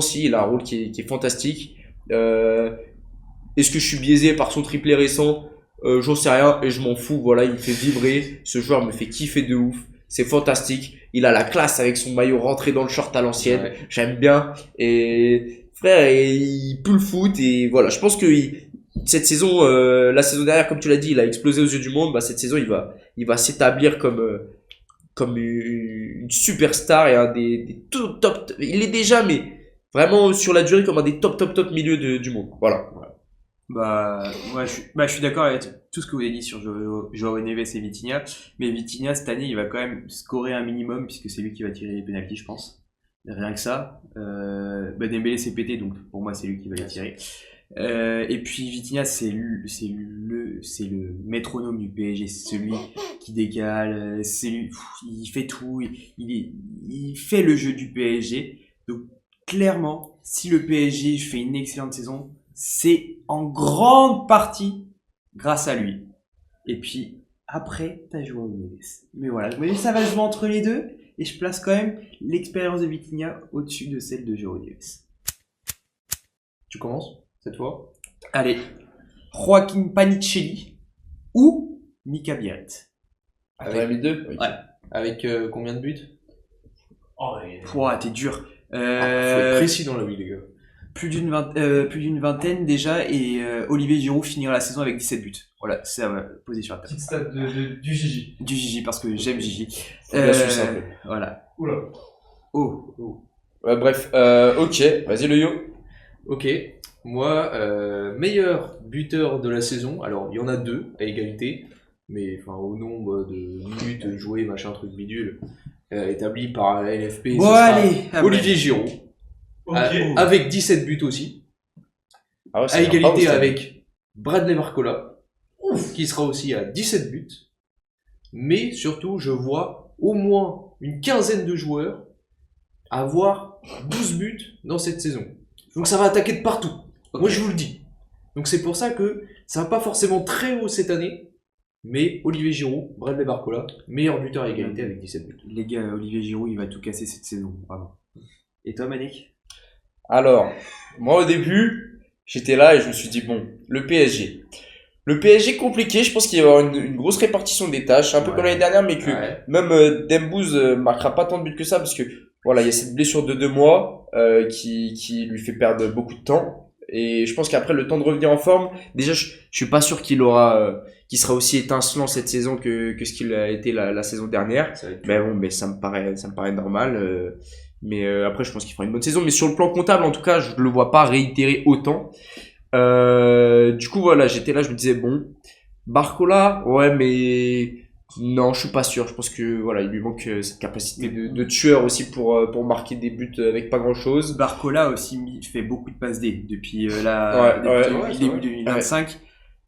si, il a un rôle qui est fantastique. Est-ce que je suis biaisé par son triplé récent? J'en sais rien et je m'en fous. Voilà, il me fait vibrer. Ce joueur me fait kiffer de ouf. C'est fantastique. Il a la classe avec son maillot rentré dans le short à l'ancienne. Ouais. J'aime bien. Et frère, il pue le foot. Et voilà, je pense que cette saison, la saison dernière, comme tu l'as dit, il a explosé aux yeux du monde. Bah, cette saison, il va s'établir comme une superstar et un des top. Il est déjà, mais vraiment sur la durée, comme un des top milieux du monde. Voilà. Bah, je suis d'accord avec tout ce que vous avez dit sur Joao Neves et Vitinha. Mais Vitinha, cette année, il va quand même scorer un minimum puisque c'est lui qui va tirer les pénaltys, je pense. Rien que ça. Dembélé s'est pété, donc pour moi, c'est lui qui va les tirer. Et puis Vitinha, c'est le métronome du PSG, c'est celui qui décale, il fait tout, il fait le jeu du PSG. Donc clairement, si le PSG fait une excellente saison, c'est en grande partie grâce à lui. Et puis après, t'as Joao Neves. Mais voilà, mais ça va jouer entre les deux, et je place quand même l'expérience de Vitinha au-dessus de celle de Joao Neves. Tu commences cette fois? Allez, Joaquin Panicelli ou Mika Biarritz. T'en as mis 2? Ouais. Avec combien de buts? Pouah, t'es dur. Faut être précis dans la vie, les gars. Plus d'une vingtaine déjà, et Olivier Giroud finira la saison avec 17 buts. Voilà, c'est à poser sur la table. Petite stat du Gigi. Du Gigi, parce que j'aime Gigi. Bien sûr, simple. Voilà. Oula. Oh. Ouais, bref, ok, vas-y le yo. Ok, moi, meilleur buteur de la saison. Alors, il y en a 2 à égalité, mais enfin au nombre de minutes jouées, machin, truc bidule, établi par la LFP, ce Bon, sera allez. Olivier Giroud, Ok. avec 17 buts aussi, Ah ouais, à égalité avec Bradley Barcola, qui sera aussi à 17 buts. Mais surtout, je vois au moins une quinzaine de joueurs avoir 12 buts dans cette saison. Donc ça va attaquer de partout. Moi je vous le dis. Donc c'est pour ça que ça va pas forcément très haut cette année. Mais Olivier Giroud, Bradley Barcola, meilleur buteur à égalité avec 17 buts. Les gars, Olivier Giroud, il va tout casser cette saison, vraiment. Et toi, Manik? Alors, moi au début, j'étais là et je me suis dit, bon, le PSG. Le PSG compliqué, je pense qu'il va y avoir une grosse répartition des tâches, un peu comme l'année dernière, mais que Ouais. même Dembouz marquera pas tant de buts que ça, parce que voilà, il y a cette blessure de 2 mois qui lui fait perdre beaucoup de temps. Et je pense qu'après, le temps de revenir en forme, déjà, je suis pas sûr qu'il sera aussi étincelant cette saison que ce qu'il a été la saison dernière. Ça va être- Mais bon, mais ça me paraît normal. Mais après, je pense qu'il fera une bonne saison. Mais sur le plan comptable, en tout cas, je le vois pas réitérer autant. Du coup, voilà, j'étais là, je me disais, bon, Barcola, ouais, mais non, je suis pas sûr. Je pense que voilà, il lui manque cette capacité de tueur aussi pour marquer des buts avec pas grand chose. Barcola aussi fait beaucoup de passes D depuis Ouais, depuis c'est début vrai. 2025.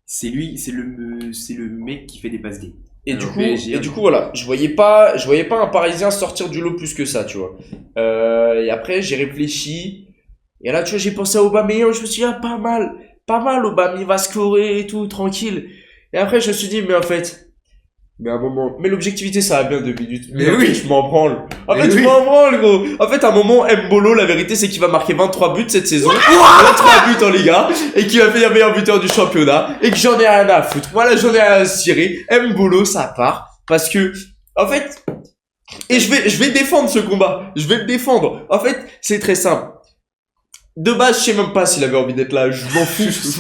C'est lui, c'est le mec qui fait des passes D. Et Alors, du coup, PSG, voilà, je voyais pas un Parisien sortir du lot plus que ça, tu vois. Et après, j'ai réfléchi. Et là, tu vois, j'ai pensé à Aubameyang, je me suis dit, ah, pas mal. pas mal, Aubameyang va scorer et tout, tranquille. Et après, je me suis dit, mais en fait, mais à un moment, mais l'objectivité, ça va bien 2 minutes. Mais oui, je m'en branle. En fait, je m'en branle, gros. En fait, à un moment, Mbolo, la vérité, c'est qu'il va marquer 23 buts cette saison. 23 buts en Liga. Et qu'il va faire meilleur buteur du championnat. Et que j'en ai rien à foutre. Voilà, j'en ai rien à cirer. Mbolo, ça part. Parce que, en fait, et je vais défendre ce combat. Je vais le défendre. En fait, c'est très simple. De base, je sais même pas s'il avait envie d'être là. Je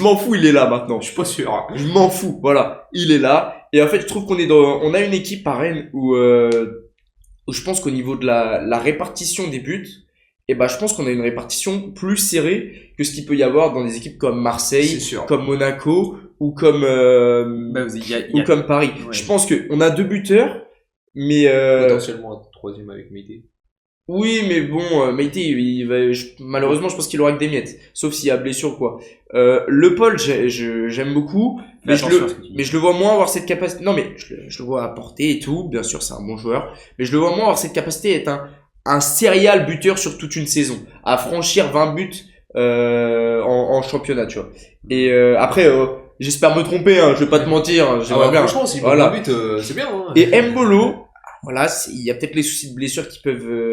m'en fous, il est là maintenant. Je suis pas sûr. Je m'en fous, voilà. Il est là. Et en fait, je trouve on a une équipe à Rennes où je pense qu'au niveau de la répartition des buts, je pense qu'on a une répartition plus serrée que ce qu'il peut y avoir dans des équipes comme Marseille, comme Monaco ou comme comme Paris. Ouais. Je pense qu'on a 2 buteurs, mais potentiellement un 3e avec Mété. Oui, mais bon, Meïté, malheureusement, je pense qu'il aura que des miettes. Sauf s'il y a blessure, quoi. Le Paul, j'aime beaucoup. Mais je le vois moins avoir cette capacité. Non, mais je le vois apporter et tout. Bien sûr, c'est un bon joueur. Mais je le vois moins avoir cette capacité à être un serial buteur sur toute une saison. À franchir 20 buts, en championnat, tu vois. Et, après, j'espère me tromper, hein. Je vais pas te mentir. J'aimerais bien. Franchement, si voilà. 20 buts, c'est bien, hein. Et Mbolo, voilà, il y a peut-être les soucis de blessure qui peuvent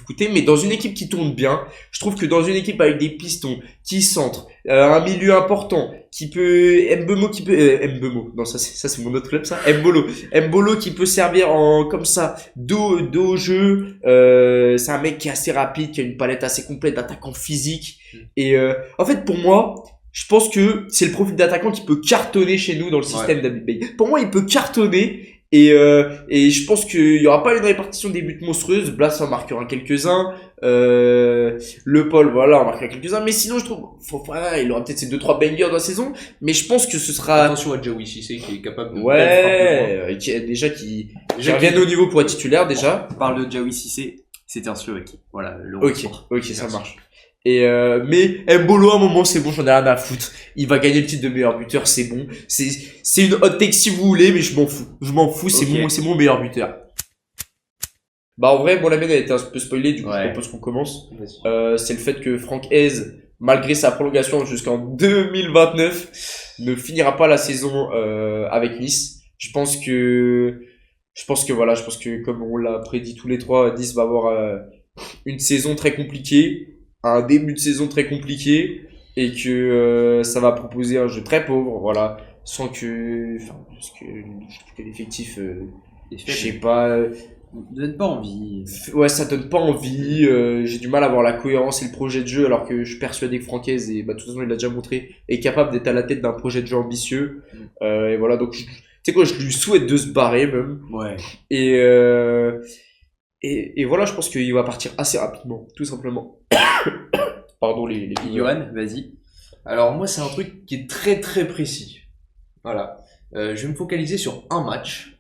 coûter, mais dans une équipe qui tourne bien, je trouve que dans une équipe avec des pistons qui centrent, un milieu important qui peut Mbemo, non ça c'est mon autre club ça, Mbolo qui peut servir comme ça dos au jeu, c'est un mec qui est assez rapide, qui a une palette assez complète d'attaquants physiques et en fait pour moi je pense que c'est le profil d'attaquant qui peut cartonner chez nous dans le système d'Habib Beye. Pour moi, il peut cartonner et je pense qu'il y aura pas une répartition des buts monstrueuse. Blas en marquera quelques-uns. Le Paul, voilà, en marquera quelques-uns. Mais sinon, je trouve, il aura peut-être ses 2-3 bangers dans la saison. Mais je pense que ce sera... Attention à Diawy Cissé qui est capable de... qui revienne au niveau pour être titulaire, déjà. On parle de Diawy Cissé, c'était un Slovaquie. Voilà, le Ok, ça marche. Et mais Mbolo à un moment c'est bon, j'en ai rien à foutre. Il va gagner le titre de meilleur buteur, c'est bon. C'est une hot take si vous voulez, mais je m'en fous, c'est mon meilleur buteur. Bah en vrai, bon la mienne a été un peu spoilée, du coup je propose qu'on commence. C'est le fait que Franck Hez, malgré sa prolongation jusqu'en 2029, ne finira pas la saison avec Nice. Je pense que comme on l'a prédit tous les trois, Nice va avoir une saison très compliquée. Un début de saison très compliqué et que ça va proposer un jeu très pauvre, voilà, sans que, parce que je trouve que l'effectif, je sais pas, donne pas envie. Ouais, ça donne pas envie. J'ai du mal à voir la cohérence et le projet de jeu, alors que je suis persuadé que Francaise et de toute façon il l'a déjà montré, est capable d'être à la tête d'un projet de jeu ambitieux. Et voilà, donc tu sais quoi, je lui souhaite de se barrer même. Ouais. Et voilà, je pense qu'il va partir assez rapidement, tout simplement. Pardon les Johan, vas-y. Alors moi, c'est un truc qui est très très précis. Voilà. Je vais me focaliser sur un match.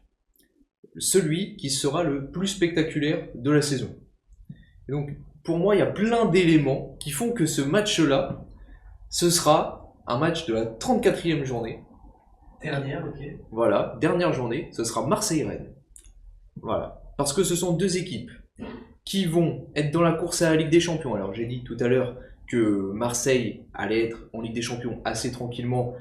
Celui qui sera le plus spectaculaire de la saison. Et donc, pour moi, il y a plein d'éléments qui font que ce match-là, ce sera un match de la 34e journée. Dernière, ok. Voilà, dernière journée, ce sera Marseille-Rennes. Voilà. Parce que ce sont 2 équipes qui vont être dans la course à la Ligue des Champions. Alors j'ai dit tout à l'heure que Marseille allait être en Ligue des Champions assez tranquillement.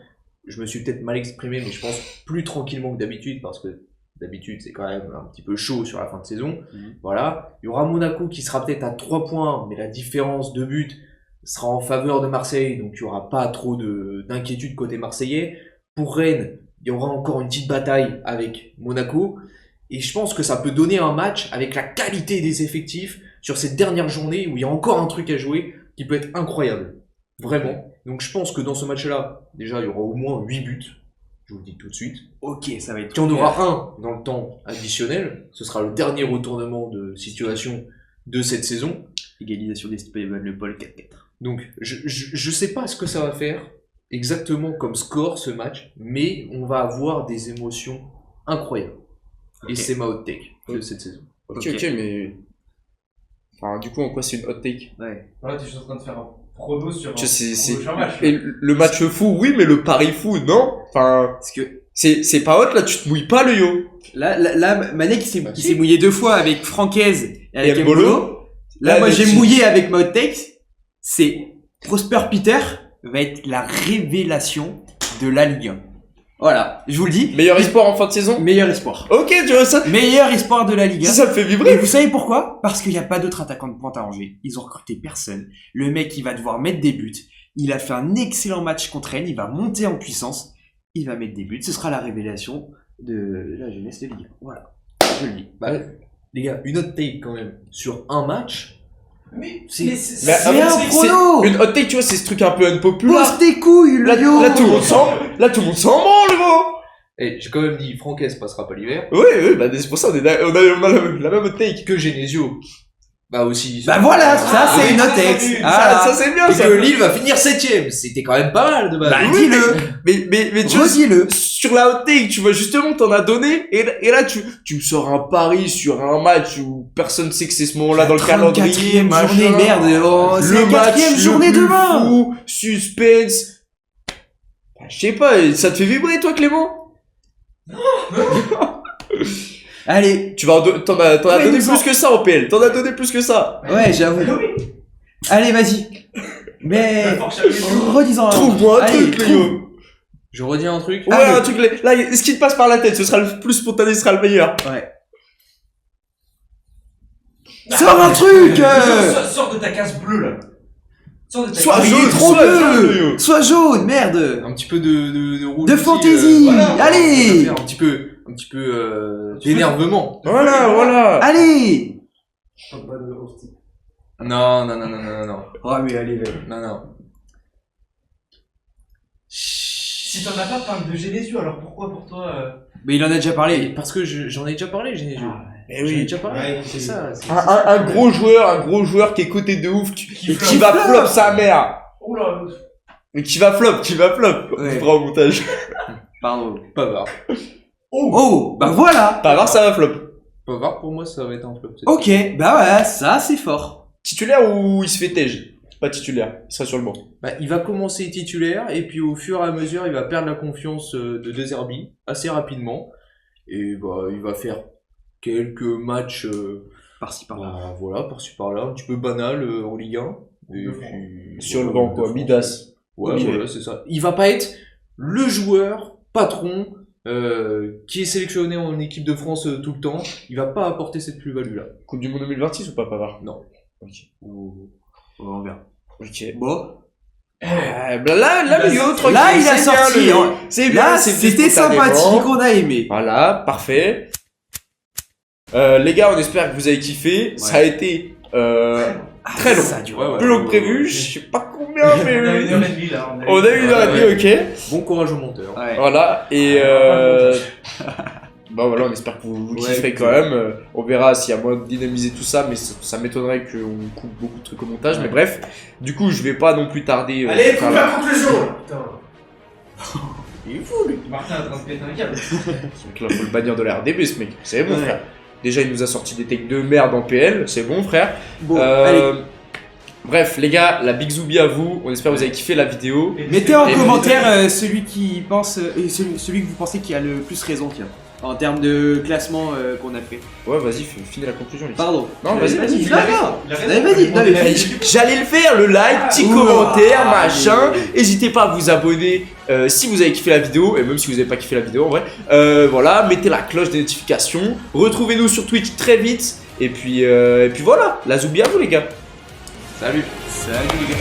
Je me suis peut-être mal exprimé, mais je pense plus tranquillement que d'habitude, parce que d'habitude c'est quand même un petit peu chaud sur la fin de saison. Voilà. Il y aura Monaco qui sera peut-être à 3 points, mais la différence de but sera en faveur de Marseille, donc il n'y aura pas trop d'inquiétude côté marseillais. Pour Rennes, il y aura encore une petite bataille avec Monaco. Et je pense que ça peut donner un match avec la qualité des effectifs sur cette dernière journée où il y a encore un truc à jouer qui peut être incroyable. Vraiment. Donc je pense que dans ce match-là, déjà il y aura au moins 8 buts. Je vous le dis tout de suite. Ok, ça va être... Il y en aura un dans le temps additionnel. Ce sera le dernier retournement de situation de cette saison. Égalisation des le Paul 4-4. Donc je sais pas ce que ça va faire exactement comme score ce match, mais on va avoir des émotions incroyables. Okay. Et c'est ma hot take de cette saison. Ok, mais... Enfin, du coup, en quoi c'est une hot take? Ouais. Voilà, t'es juste en train de faire un prono sur un match. Et le match fou, oui, mais le pari fou, non? Enfin, parce que c'est pas hot, là, tu te mouilles pas le yo. Là Mané qui s'est mouillé 2 fois avec Francaise et avec Mbolo. Là, moi, j'ai mouillé avec ma hot take. C'est Prosper Peter va être la révélation de la Ligue 1. Voilà, je vous le dis. Meilleur espoir en fin de saison. Meilleur espoir. Ok, tu vois ça. Meilleur espoir de la Ligue 1. Ça me fait Et vibrer. vous savez pourquoi? Parce qu'il n'y a pas d'autre attaquant de pointe à Angers. Ils ont recruté personne. Le mec, il va devoir mettre des buts. Il a fait un excellent match contre Rennes. Il va monter en puissance. Il va mettre des buts. Ce sera la révélation de la jeunesse de Ligue 1. Voilà. Je le dis. Bah, les gars, une autre take quand même. Sur un match, C'est Mais un prono. une hot take, tu vois, c'est ce truc un peu unpopular. Pose tes couilles, le Là, yo. là, tout le monde s'en branle, gros. et j'ai quand même dit Franquès passera pas l'hiver. Oui, bah c'est pour ça, on a la même hot take. Que Genesio, bah aussi. Bah voilà, ça c'est une autre ex. Ça c'est bien, Et ça. que Lille va finir 7ème. C'était quand même pas mal de base. Bah Oui, dis-le. mais tu vois, Redis-le. sur la hot take, tu vois, justement, t'en as donné, et là, tu me sors un pari sur un match où personne sait que c'est ce moment-là dans le calendrier, 34e machin. journée, merde. Oh, c'est la Le match 4e le journée plus demain. fou, suspense. Bah, je sais pas, ça te fait vibrer, toi, Clément? Allez. T'en as Ouais, donné il me plus que ça en PL. T'en as donné plus que ça. Ouais, j'avoue. Allez, vas-y. Mais redisons. Trouve-moi un Allez, truc, les gars. Je redis un truc. Ouais, Allez. un truc, là, ce qui te passe par la tête, ce sera le plus spontané, ce sera le meilleur. Ouais. Sors un truc. Sors de ta case bleue là. Sors de ta Sois case il jaune, est trop sois jaune, bleu. Léo. Sois jaune, merde. Un petit peu de rouge. De aussi, fantaisie. voilà. Allez. Un petit peu d'énervement. Voilà. Allez. Non. Oh mais allez, Non. Si t'en as pas, parle de Genesio, alors pourquoi pour toi Mais il en a déjà parlé. Parce que j'en ai déjà parlé, Genesio. Eh J'en ai oui. déjà parlé. Ouais, c'est ça. c'est- Un gros joueur qui est coté de ouf, et qui va flop sa mère. Oula, Mais qui va flop. On Ouais. fera au montage. Pardon. Pavard. Oh, bah voilà. Pas grave, ça va flop. Pavard, pour moi, ça va être un flop. Ok, bah ouais, ça c'est fort. Titulaire ou il se fait tège? Pas titulaire, il sera sur le banc. Bah, il va commencer titulaire et puis au fur et à mesure, il va perdre la confiance de De Zerbi assez rapidement. Et bah, il va faire quelques matchs, Par-ci par-là. bah, voilà, par-ci par-là, un petit peu banal en Ligue 1. Et puis, Sur le voilà, banc, quoi, de Midas. France. Ouais, Ok. voilà, c'est ça. Il va pas être le joueur patron qui est sélectionné en équipe de France tout le temps. Il va pas apporter cette plus-value-là. Coupe du Monde 2026 ou pas, Pavard? Non. Ok. On verra. Ok. Bon. Là, Léo, tranquille. Là, il a c'est bien, sorti, Léo. hein. C'est bien, Là, c'est c'était spontanément. sympathique, on a aimé. Voilà, parfait. Les gars, on espère que vous avez kiffé. Ça a été très long. Ça a duré. Ouais, ouais. Plus long que prévu. Je sais pas combien, on a une mais heure et demie là. on a eu une heure et demie, ok. Bon courage au monteur. Ouais. Voilà, et bon voilà, on espère que vous Ouais, kifferez quand même. On verra s'il y a moyen de dynamiser tout ça, mais ça m'étonnerait qu'on coupe beaucoup de trucs au montage. Mais bref, du coup, je vais pas non plus tarder. Allez, à faire coupe la- la conclusion. Putain. Il est fou, lui. Martin est en train de péter un câble. Donc là, faut le bannir de la RDB, ce mec. C'est bon, Ouais. frère. Déjà, il nous a sorti des takes de merde en PL. C'est bon, frère. Bon, allez. Bref, les gars, la big zoubie à vous. On espère que vous avez kiffé la vidéo. Mettez en Et commentaire celui qui pense, celui que vous pensez qui a le plus raison, tiens. En termes de classement qu'on a fait. Ouais, vas-y, finis la conclusion. les gars. Pardon. Non, vas-y. Il a raison. Allez, vas-y. Non, mais J'allais le faire, le like, petit Ouh, commentaire, ah, machin. N'hésitez pas à vous abonner si vous avez kiffé la vidéo, et même si vous n'avez pas kiffé la vidéo en vrai. Voilà, mettez la cloche des notifications. Retrouvez-nous sur Twitch très vite. Et puis voilà, la zoubie à vous les gars. Salut. Salut les gars.